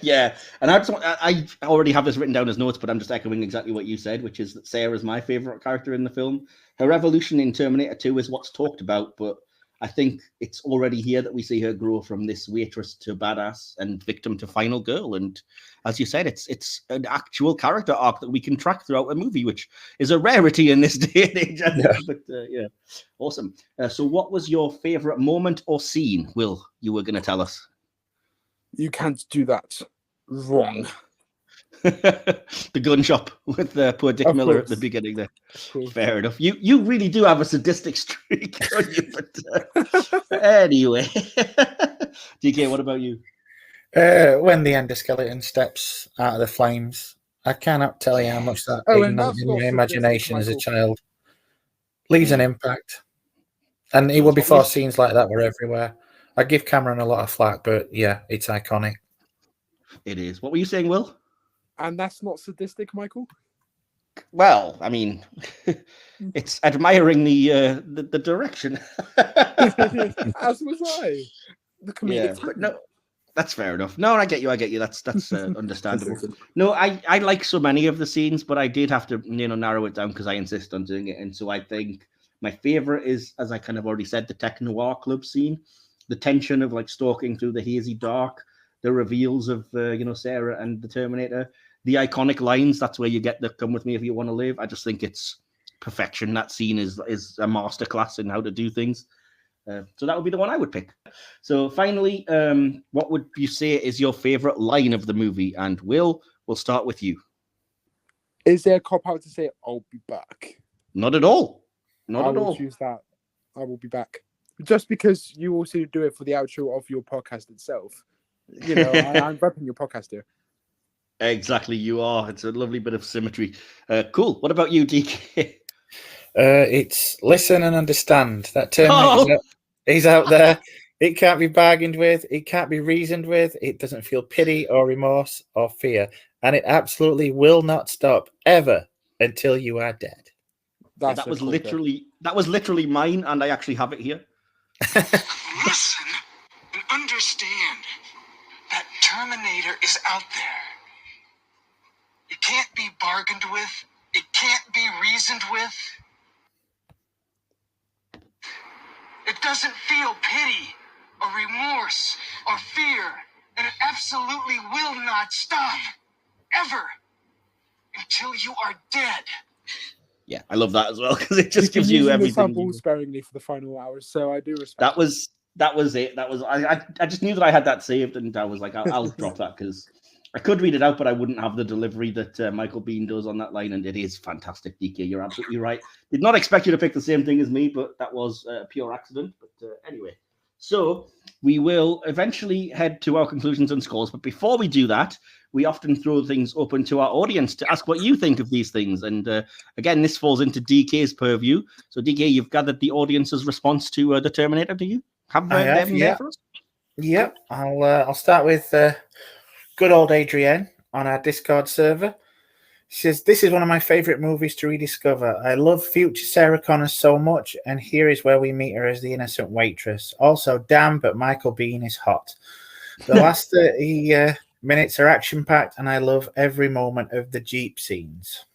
Yeah, and I already have this written down as notes, but I'm just echoing exactly what you said, which is that Sarah's my favorite character in the film. Her evolution in Terminator 2 is what's talked about, but I think it's already here that we see her grow from this waitress to badass and victim to final girl. And as you said, it's an actual character arc that we can track throughout a movie, which is a rarity in this day and age. But yeah, awesome. So what was your favorite moment or scene, Will, you were going to tell us? You can't do that. Wrong. The gun shop with poor Dick Miller at the beginning there. Fair enough. You really do have a sadistic streak, don't you? But anyway. DK, what about you? When the endoskeleton steps out of the flames, I cannot tell you how much that ignited in my imagination as a child. Leaves an impact. And it would before scenes like that were everywhere. I give Cameron a lot of flack, but yeah, it's iconic. It is. What were you saying, Will? And that's not sadistic, Michael? Well, I mean, it's admiring the direction. As was I. The comedic but no, that's fair enough. No, I get you. That's understandable. No, I like so many of the scenes, but I did have to narrow it down because I insist on doing it. And so I think my favorite is, as I kind of already said, the Tech Noir club scene. The tension of like stalking through the hazy dark, the reveals of Sarah and the Terminator, the iconic lines. That's where you get the "come with me if you want to live." I just think it's perfection. That scene is a masterclass in how to do things. So that would be the one I would pick. So finally, what would you say is your favorite line of the movie? And we'll start with you. Is there a cop out to say "I'll be back"? Not at all. Not at all. I will choose that. I will be back. Just because you also do it for the outro of your podcast itself. I'm repping your podcast here. Exactly, you are. It's a lovely bit of symmetry. Cool. What about you, DK? It's listen and understand. That term is out there. It can't be bargained with. It can't be reasoned with. It doesn't feel pity or remorse or fear. And it absolutely will not stop ever until you are dead. That was literally mine, and I actually have it here. Listen and understand that Terminator is out there. It can't be bargained with. It can't be reasoned with. It doesn't feel pity or remorse or fear, and it absolutely will not stop ever until you are dead. Yeah, I love that as well because it just You've been gives you using the everything. sample sparingly for the final hours, so I do respect That was it. I just knew that I had that saved, and I was like, I'll drop that because I could read it out, but I wouldn't have the delivery that Michael Biehn does on that line, and it is fantastic. DK, you're absolutely right. Did not expect you to pick the same thing as me, but that was a pure accident. But anyway, so we will eventually head to our conclusions and scores. But before we do that, we often throw things open to our audience to ask what you think of these things. And again, this falls into DK's purview. So DK, you've gathered the audience's response to the Terminator. Do you have them there for us? Yep. I'll start with good old Adrienne on our Discord server. She says, "This is one of my favorite movies to rediscover. I love future Sarah Connor so much, and here is where we meet her as the innocent waitress. Also, damn, but Michael Biehn is hot. The last 30 minutes are action-packed, and I love every moment of the Jeep scenes."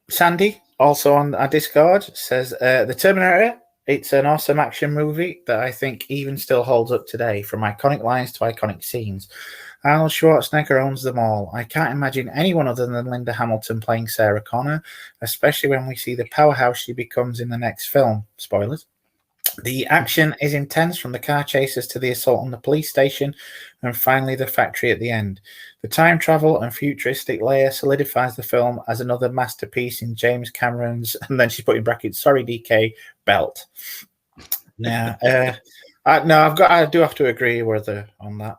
Sandy, also on our Discord, says, "The Terminator, it's an awesome action movie that I think even still holds up today, from iconic lines to iconic scenes. Arnold Schwarzenegger owns them all. I can't imagine anyone other than Linda Hamilton playing Sarah Connor, especially when we see the powerhouse she becomes in the next film. Spoilers. The action is intense, from the car chases to the assault on the police station, and finally the factory at the end. The time travel and futuristic layer solidifies the film as another masterpiece in James Cameron's," and then she's put in brackets, "sorry DK, belt." Now, I do have to agree with her on that.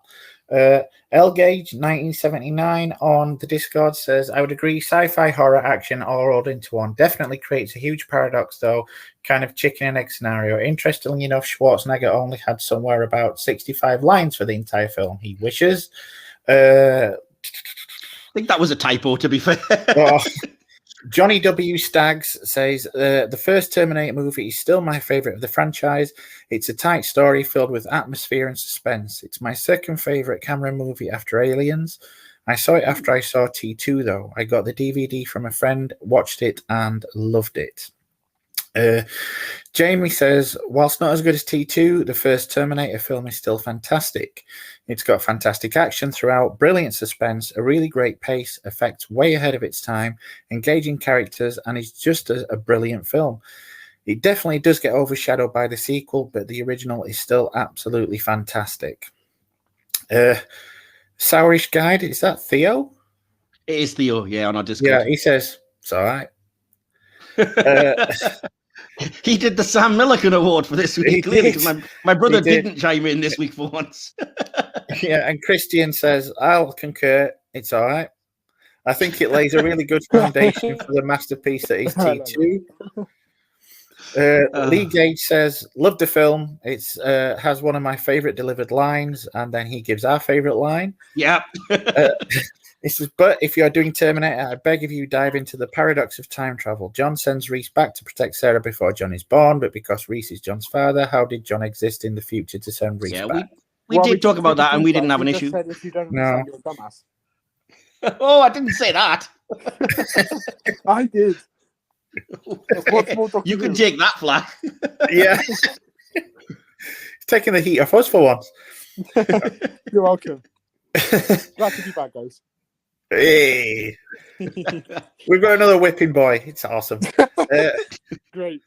L Gage 1979 on the Discord says, "I would agree, sci-fi, horror, action all rolled into one. Definitely creates a huge paradox though, kind of chicken and egg scenario. Interestingly enough, Schwarzenegger only had somewhere about 65 lines for the entire film. He wishes." I think that was a typo, to be fair. Johnny W. Staggs says, "The first Terminator movie is still my favorite of the franchise. It's a tight story filled with atmosphere and suspense. It's my second favorite Cameron movie after Aliens. I saw it after I saw T2, though. I got the DVD from a friend, watched it, and loved it." Jamie says, "Whilst not as good as T2, the first Terminator film is still fantastic. It's got fantastic action throughout, brilliant suspense, a really great pace, effects way ahead of its time, engaging characters, and is just a brilliant film. It definitely does get overshadowed by the sequel, but the original is still absolutely fantastic." Sourish Guide, is that Theo? It is Theo, yeah, on our Discord. Yeah, he says, "It's all right." He did the Sam Millican Award for this week, clearly, because my brother didn't chime in this week for once. Yeah, and Christian says, "I'll concur. It's all right. I think it lays a really good foundation for the masterpiece that is T2. Lee Gage says, "Love the film. It's has one of my favorite delivered lines," and then he gives our favorite line. Yeah. He says, "But if you're doing Terminator, I beg of you, dive into the paradox of time travel. John sends Reese back to protect Sarah before John is born, but because Reese is John's father, how did John exist in the future to send Reese back?" We did talk about that, and we didn't have an issue. Said, if you don't understand, you're a dumbass. Oh, I didn't say that. I did. You can take that flack. Yeah. Taking the heat off us for once. You're welcome. Glad to be back, guys. Hey. We've got another whipping boy. It's awesome. Great.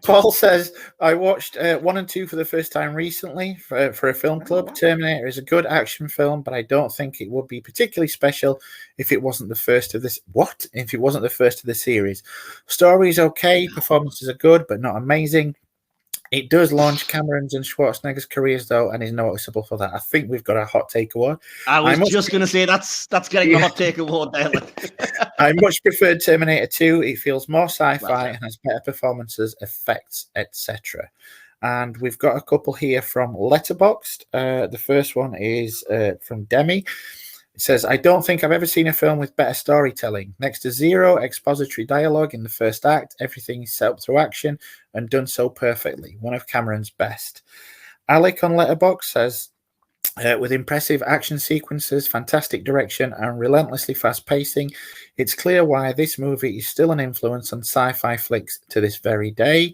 Paul says, "I watched 1 and 2 for the first time recently for a film club. Terminator is a good action film, but I don't think it would be particularly special if it wasn't the first of this. What? If it wasn't the first of the series? Story is okay, performances are good, but not amazing. It does launch Cameron's and Schwarzenegger's careers, though, and is noticeable for that." I think we've got a hot take award. I was just going to say that's getting a hot take award there. I much preferred Terminator 2. It feels more sci-fi and has better performances, effects, etc. And we've got a couple here from Letterboxd. The first one is from Demi. It says, "I don't think I've ever seen a film with better storytelling. Next to zero expository dialogue in the first act, everything is set up through action and done so perfectly. One of Cameron's best." Alec on Letterboxd says, "With impressive action sequences, fantastic direction, and relentlessly fast pacing, it's clear why this movie is still an influence on sci-fi flicks to this very day."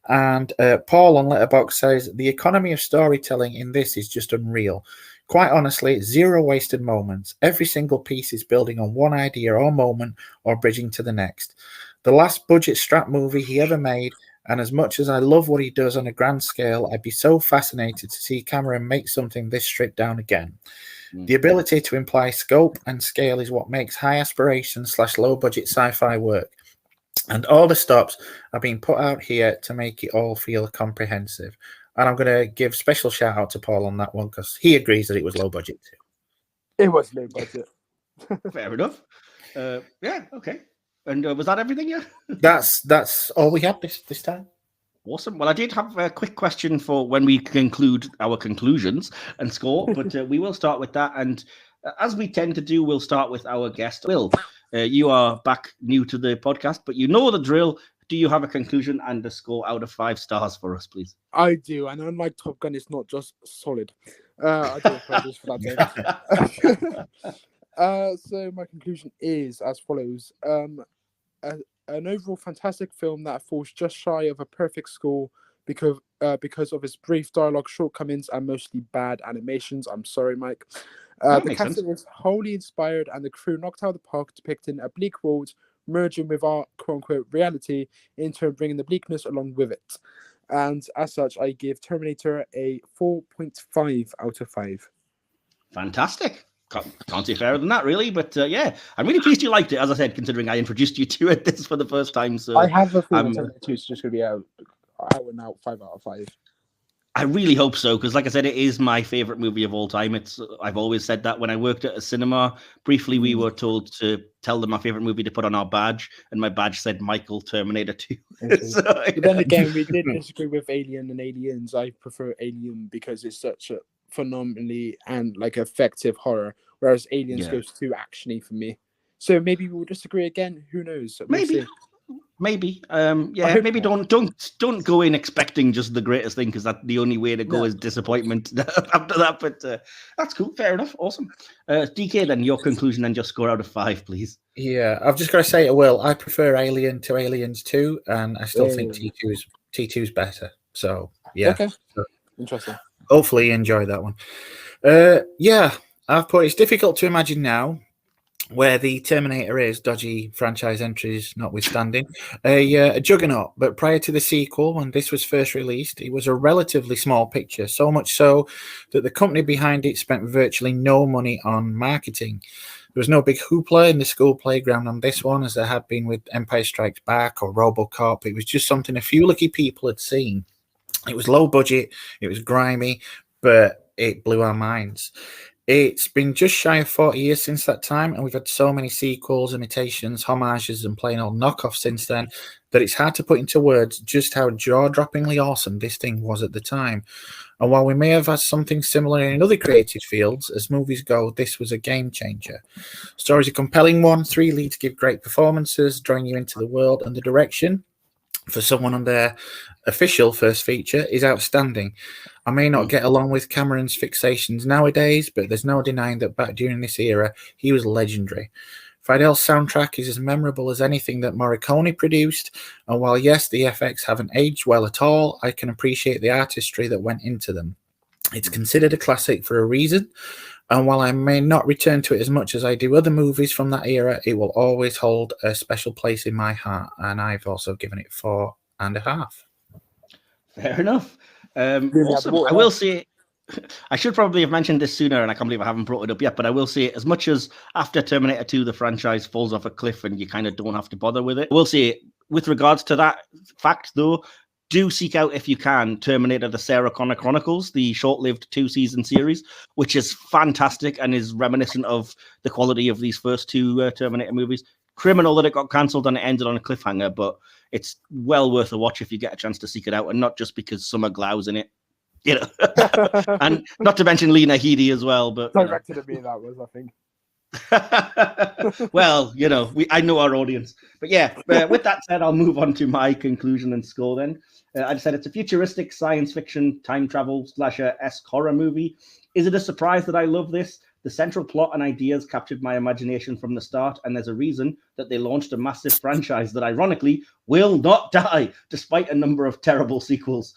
And Paul on Letterboxd says, the economy of storytelling in this is just unreal. Quite honestly, zero wasted moments. Every single piece is building on one idea or moment or bridging to the next. The last budget strap movie he ever made, and as much as I love what he does on a grand scale, I'd be so fascinated to see Cameron make something this stripped down again. The ability to imply scope and scale is what makes high aspiration / low budget sci-fi work. And all the stops are being put out here to make it all feel comprehensive. And I'm going to give special shout out to Paul on that one because he agrees that it was low budget too. It was low budget. Fair enough. Yeah, okay. And was that everything? Yeah. That's all we had this time. Awesome. Well, I did have a quick question for when we conclude our conclusions and score, but we will start with that. And as we tend to do, we'll start with our guest, Will. You are back new to the podcast, but you know the drill. Do you have a conclusion and a score out of 5 stars for us, please? I do, and unlike Top Gun, it's not just solid. I do apologize for that. So my conclusion is as follows: an overall fantastic film that falls just shy of a perfect score because of its brief dialogue shortcomings and mostly bad animations. I'm sorry, Mike. The casting is wholly inspired, and the crew knocked out of the park depicting a bleak world merging with our quote-unquote reality, in turn bringing the bleakness along with it. And as such, I give Terminator a 4.5 out of 5. Fantastic. Can't say fairer than that, really. But yeah, I'm really pleased you liked it, as I said, considering I introduced you to it this for the first time. So I have a feeling Terminator is just going to be out and out 5 out of 5. I really hope so, because like I said, it is my favorite movie of all time. I've always said that. When I worked at a cinema, briefly we were told to tell them my favorite movie to put on our badge, and my badge said Michael Terminator 2. So, but then again, we did disagree with Alien and Aliens. I prefer Alien because it's such a phenomenally and like effective horror, whereas Aliens goes too actiony for me. So maybe we'll disagree again. Who knows? Maybe. Maybe don't go in expecting just the greatest thing, because that's the only way to go is disappointment after that. But that's cool. Fair enough. Awesome. DK, then your conclusion and your score out of 5, please. Yeah, I've just got to say to Will, I prefer Alien to Aliens 2, and I still think T2's better. So yeah. Okay. Interesting. Hopefully you enjoy that one. I've put it's difficult to imagine now, where the Terminator is, dodgy franchise entries notwithstanding, a juggernaut. But prior to the sequel, when this was first released, it was a relatively small picture, so much so that the company behind it spent virtually no money on marketing. There was no big hoopla in the school playground on this one, as there had been with Empire Strikes Back or RoboCop. It was just something a few lucky people had seen. It was low budget, it was grimy, but it blew our minds. It's been just shy of 40 years since that time, and we've had so many sequels, imitations, homages, and plain old knockoffs since then that it's hard to put into words just how jaw-droppingly awesome this thing was at the time. And while we may have had something similar in other creative fields, as movies go, this was a game changer. Story's a compelling one, 3 leads give great performances, drawing you into the world, and the direction for someone on their official first feature is outstanding. I may not get along with Cameron's fixations nowadays, but there's no denying that back during this era, he was legendary. Fidel's soundtrack is as memorable as anything that Morricone produced, and while yes, the FX haven't aged well at all, I can appreciate the artistry that went into them. It's considered a classic for a reason, and while I may not return to it as much as I do other movies from that era, it will always hold a special place in my heart, and I've also given it 4.5. Fair enough. Awesome. I will say, I should probably have mentioned this sooner, and I can't believe I haven't brought it up yet, but I will say, as much as after Terminator 2, the franchise falls off a cliff and you kind of don't have to bother with it, I will say, with regards to that fact, though, do seek out, if you can, Terminator the Sarah Connor Chronicles, the short-lived 2-season series, which is fantastic and is reminiscent of the quality of these first 2 Terminator movies. Criminal that it got cancelled and it ended on a cliffhanger, but it's well worth a watch if you get a chance to seek it out, and not just because Summer Glau's in it, you know, and not to mention Lena Headey as well. But directed at me, that was, I think. Well, you know, I know our audience, but yeah. With that said, I'll move on to my conclusion and score. Then I just said it's a futuristic science fiction time travel /esque horror movie. Is it a surprise that I love this? The central plot and ideas captured my imagination from the start, and there's a reason that they launched a massive franchise that ironically will not die, despite a number of terrible sequels.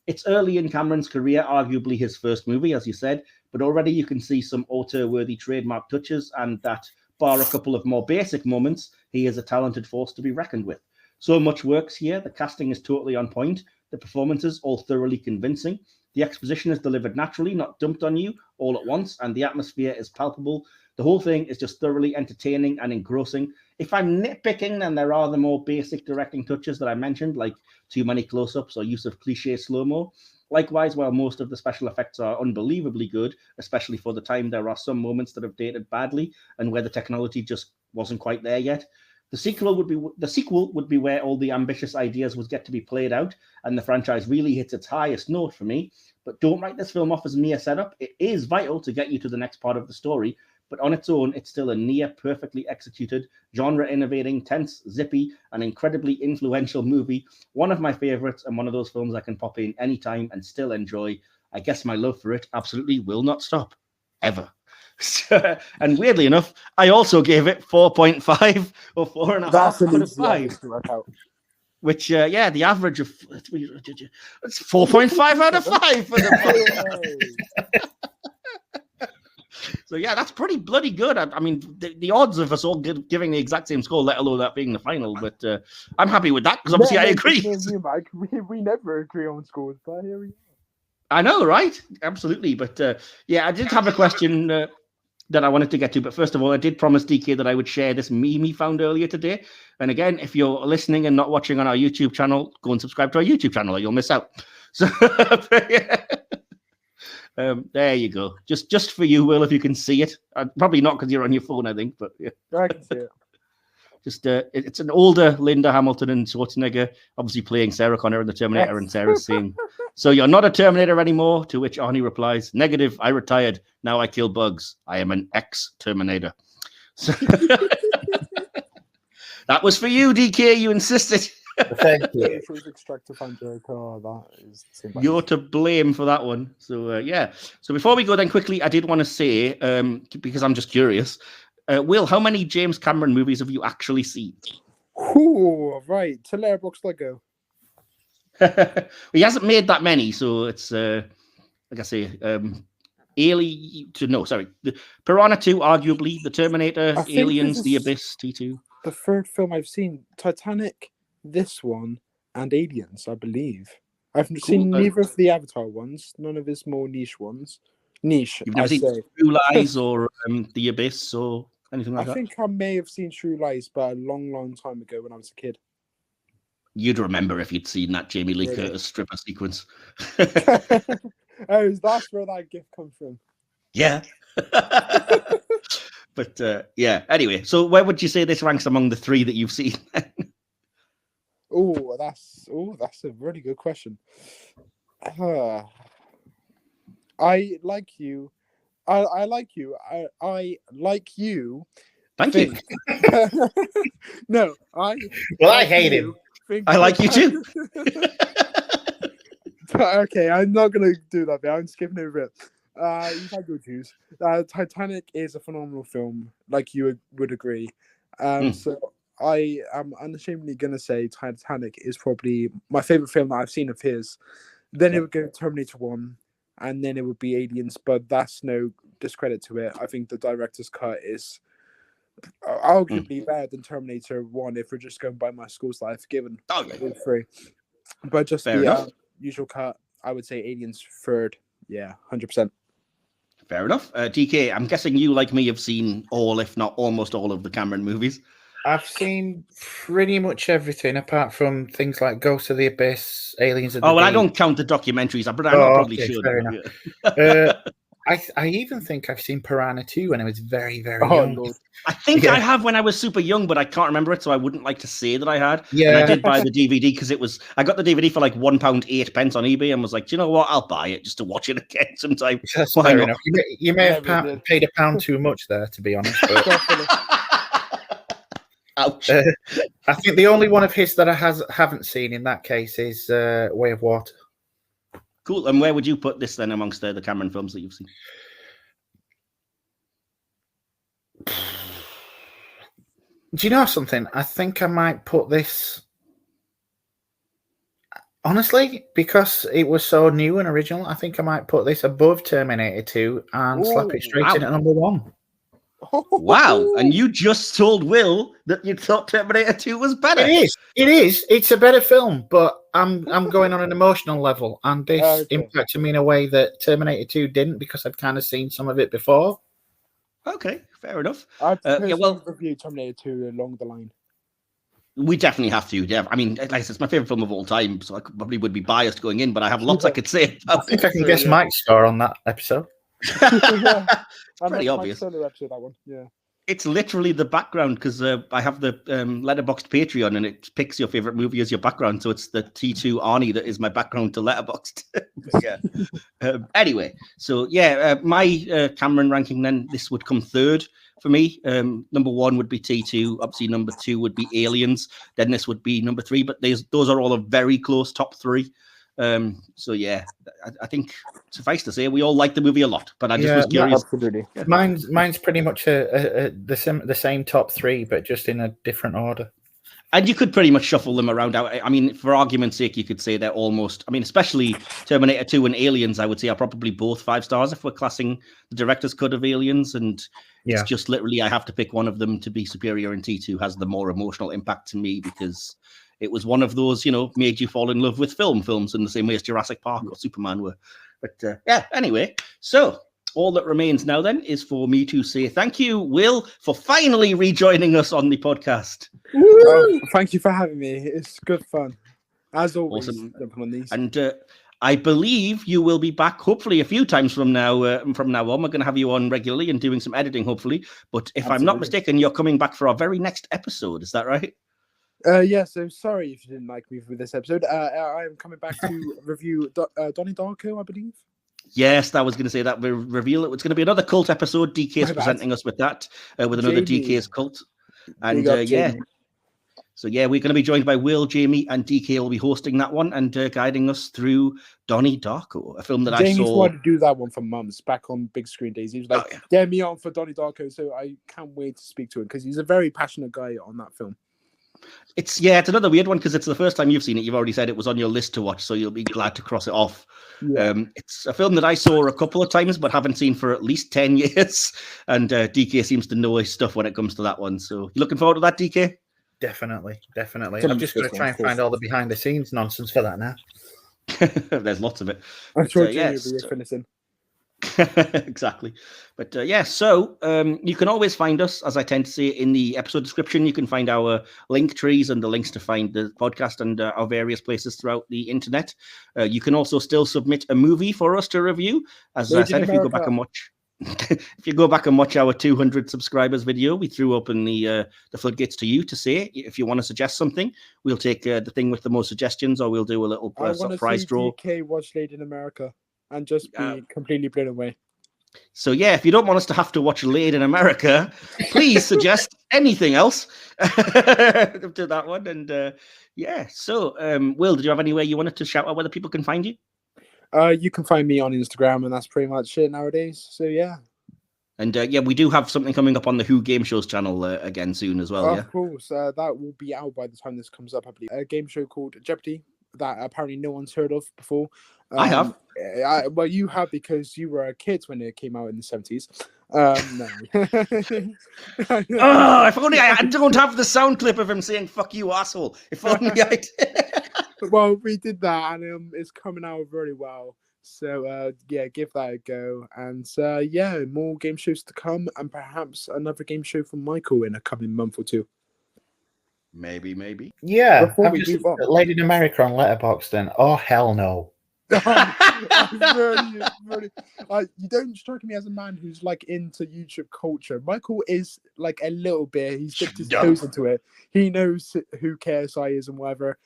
It's early in Cameron's career, arguably his first movie, as you said, but already you can see some auteur-worthy trademark touches, and that, bar a couple of more basic moments, he is a talented force to be reckoned with. So much works here. The casting is totally on point. The performances all thoroughly convincing. The exposition is delivered naturally, not dumped on you all at once, and the atmosphere is palpable. The whole thing is just thoroughly entertaining and engrossing. If I'm nitpicking, then there are the more basic directing touches that I mentioned, like too many close-ups or use of cliche slow-mo. Likewise, while most of the special effects are unbelievably good, especially for the time, there are some moments that have dated badly and where the technology just wasn't quite there yet. The sequel would be where all the ambitious ideas would get to be played out, and the franchise really hits its highest note for me. But don't write this film off as mere setup. It is vital to get you to the next part of the story, but on its own, it's still a near perfectly executed, genre-innovating, tense, zippy, and incredibly influential movie. One of my favorites, and one of those films I can pop in anytime and still enjoy. I guess my love for it absolutely will not stop, ever. And weirdly enough, I also gave it 4.5 or 4.5 out of 5. Which, the average of it's 4.5 out of 5 for the So yeah, that's pretty bloody good. I mean, the odds of us all giving the exact same score, let alone that being the final, but I'm happy with that because obviously I agree. We never agree on scores, but here we are. I know, right? Absolutely. But I did have a question that I wanted to get to. But first of all, I did promise DK that I would share this meme he found earlier today. And again, if you're listening and not watching on our YouTube channel, go and subscribe to our YouTube channel or you'll miss out. So there you go. Just for you, Will, if you can see it. Probably not because you're on your phone, I think. But yeah. I can see it. Just it's an older Linda Hamilton and Schwarzenegger, obviously playing Sarah Connor in the Terminator, yes. And Sarah's saying, "So you're not a Terminator anymore?" To which Arnie replies, "Negative. I retired. Now I kill bugs. I am an ex-Terminator." So that was for you, DK. You insisted. Thank you. You're to blame for that one. So So before we go, then quickly, I did want to say, because I'm just curious. Will, how many James Cameron movies have you actually seen? Oh, right. To Letterboxd Lego. He hasn't made that many, so it's, like I say, Piranha 2, arguably, The Terminator, Aliens, The Abyss, T2. The third film I've seen, Titanic, this one, and Aliens, I believe. I've seen neither of the Avatar ones, none of his more niche ones. Niche, You've never seen True Lies or The Abyss or anything like that? I think I may have seen True Lies, but a long, long time ago when I was a kid. You'd remember if you'd seen that Jamie Lee Curtis stripper sequence. Oh, that's where that gift comes from. Yeah. But anyway, so where would you say this ranks among the three that you've seen? That's a really good question. I like you. I like you. I like you. Thank you. No, I hate him. I like you too. Okay, I'm not gonna do that bit. I'm skipping over it. You've had good views. Titanic is a phenomenal film, like you would agree. So I am unashamedly gonna say Titanic is probably my favorite film that I've seen of his. Then it would go Terminator 1. And then it would be Aliens, but that's no discredit to it. I think the director's cut is arguably better than Terminator 1 if we're just going by my scores that I've given. Free. But just the usual cut, I would say Aliens third. Yeah, 100%. Fair enough. DK, I'm guessing you, like me, have seen all, if not almost all of the Cameron movies. I've seen pretty much everything apart from things like Ghost of the Abyss, Aliens of the Deep. I don't count the documentaries, but I probably should. I even think I've seen Piranha 2 when I was very, very young. Lord. I think I have when I was super young, but I can't remember it, so I wouldn't like to say that I had. Yeah. And I did buy the DVD because I got the DVD for like £1.08 on eBay and was like, do you know what? I'll buy it just to watch it again sometime. That's fair enough. You may have paid £1 too much there, to be honest. But... Ouch. I think the only one of his that I haven't seen in that case is Way of Water. Cool. And where would you put this then amongst the Cameron films that you've seen? Do you know something? I think I might put this. Honestly, because it was so new and original, I think I might put this above Terminator 2 and slap it straight in at number 1. Wow. And you just told Will that you thought Terminator 2 was better. It is. It is. It's a better film, but I'm going on an emotional level, and this impacted me in a way that Terminator 2 didn't, because I'd kind of seen some of it before. Okay, fair enough. I'd review Terminator 2 along the line. We definitely have to. Yeah, I mean, like I said, it's my favorite film of all time, so I probably would be biased going in, but I have lots I could say about I think I can guess Mike's score on that episode. Pretty obvious. Solo episode, that one. Yeah. It's literally the background, because I have the Letterboxd Patreon, and it picks your favorite movie as your background. So it's the T2 Arnie that is my background to Letterboxd. Yeah. Anyway, so yeah, my Cameron ranking then, this would come third for me. Number 1 would be T2. Obviously, number 2 would be Aliens. Then this would be number 3. But those are all a very close top 3. So yeah, I think suffice to say we all like the movie a lot, but I just was curious. Absolutely. Yeah. Mine's pretty much the same top 3, but just in a different order. And you could pretty much shuffle them around. I mean, for argument's sake, you could say they're almost. I mean, especially Terminator 2 and Aliens, I would say are probably both 5 stars if we're classing the director's cut of Aliens. And it's just literally I have to pick one of them to be superior, and T2 has the more emotional impact to me because it was one of those, made you fall in love with films in the same way as Jurassic Park or Superman were. But anyway, so all that remains now then is for me to say thank you, Will, for finally rejoining us on the podcast. Thank you for having me. It's good fun. As always, awesome. On these. And I believe you will be back hopefully a few times from now on. We're going to have you on regularly and doing some editing, hopefully. But if I'm not mistaken, you're coming back for our very next episode. Is that right? Yeah, so sorry if you didn't like me for this episode. I am coming back to review Donnie Darko, I believe. Yes, I was going to say that. We'll reveal it. It's going to be another cult episode. DK is presenting us with that, with another DK's cult. And so yeah, we're going to be joined by Will, Jamie, and DK will be hosting that one and guiding us through Donnie Darko, a film that I saw. Jamie's wanted to do that one for months back on big screen days. He was like, get me on for Donnie Darko. So I can't wait to speak to him because he's a very passionate guy on that film. It's another weird one because it's the first time you've seen it. You've already said it was on your list to watch, so you'll be glad to cross it off. Yeah. It's a film that I saw a couple of times but haven't seen for at least 10 years. And DK seems to know his stuff when it comes to that one. So you looking forward to that, DK? Definitely. I'm just going to try and find all the behind the scenes nonsense for that now. There's lots of it. I'm sure Jamie will be finishing. Exactly. But so you can always find us, as I tend to say, in the episode description. You can find our link trees and the links to find the podcast and our various places throughout the internet. You can also still submit a movie for us to review. As I said, if you go back and watch our 200 subscribers video, we threw open the floodgates to you to say if you want to suggest something. We'll take the thing with the most suggestions, or we'll do a little surprise draw. DK watch Lady in America and just be completely blown away. So yeah, if you don't want us to have to watch Laid in America, please suggest anything else to that one. And so Will, did you have anywhere you wanted to shout out whether people can find you? You can find me on Instagram, and that's pretty much it nowadays. So yeah. And we do have something coming up on the Who Game Shows channel again soon as well. Of course, that will be out by the time this comes up. I believe a game show called Jeopardy that apparently no one's heard of before. I have. Well, you have because you were a kid when it came out in the 70s. No. If only I don't have the sound clip of him saying "fuck you, asshole." If only I did. Well, we did that, and it's coming out very well. So give that a go. And more game shows to come, and perhaps another game show from Michael in a coming month or two. Maybe. Yeah. I'm just Lady in America on Letterboxd then. Oh, hell no. Really, you don't strike me as a man who's like into YouTube culture. Michael is like a little bit. He's dipped his toes into it. He knows who KSI is and whatever.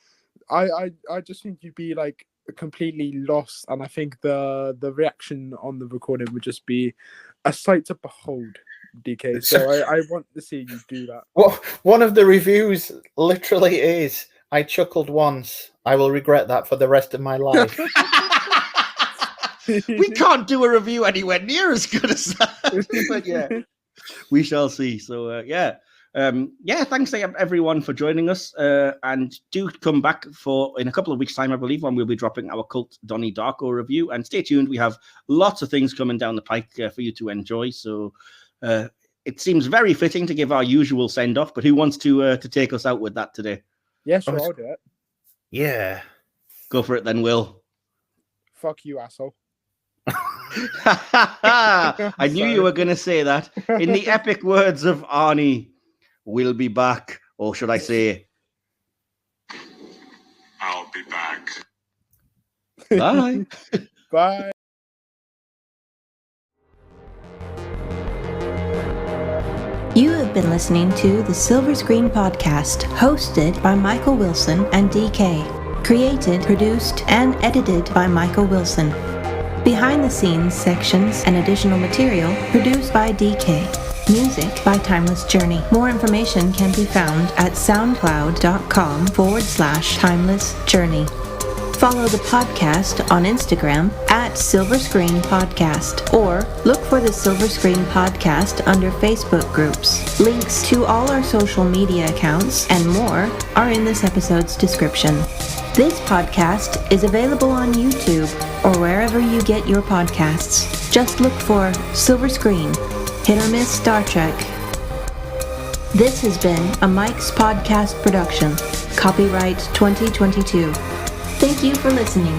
I just think you'd be like completely lost, and I think the reaction on the recording would just be a sight to behold, DK. So I want to see you do that. Well, one of the reviews literally is, "I chuckled once. I will regret that for the rest of my life." We can't do a review anywhere near as good as that. But yeah, we shall see. So yeah, thanks everyone for joining us. And do come back in a couple of weeks' time, I believe, when we'll be dropping our Cult Donnie Darko review. And stay tuned. We have lots of things coming down the pike for you to enjoy. So it seems very fitting to give our usual send off. But who wants to take us out with that today? Yes, yeah, sure, I'll do it. Yeah. Go for it then, Will. Fuck you, asshole. I knew you were going to say that. In the epic words of Arnie, we'll be back. Or should I say, I'll be back. Bye. Bye. You have been listening to the Silver Screen Podcast, hosted by Michael Wilson and DK. Created, produced, and edited by Michael Wilson. Behind the scenes sections and additional material produced by DK. Music by Timeless Journey. More information can be found at soundcloud.com/Timeless Journey. Follow the podcast on Instagram at Silver Screen Podcast, or look for the Silver Screen Podcast under Facebook groups. Links to all our social media accounts and more are in this episode's description. This podcast is available on YouTube or wherever you get your podcasts. Just look for Silver Screen, Hit or Miss Star Trek. This has been a Mike's Podcast production. Copyright 2022. Thank you for listening.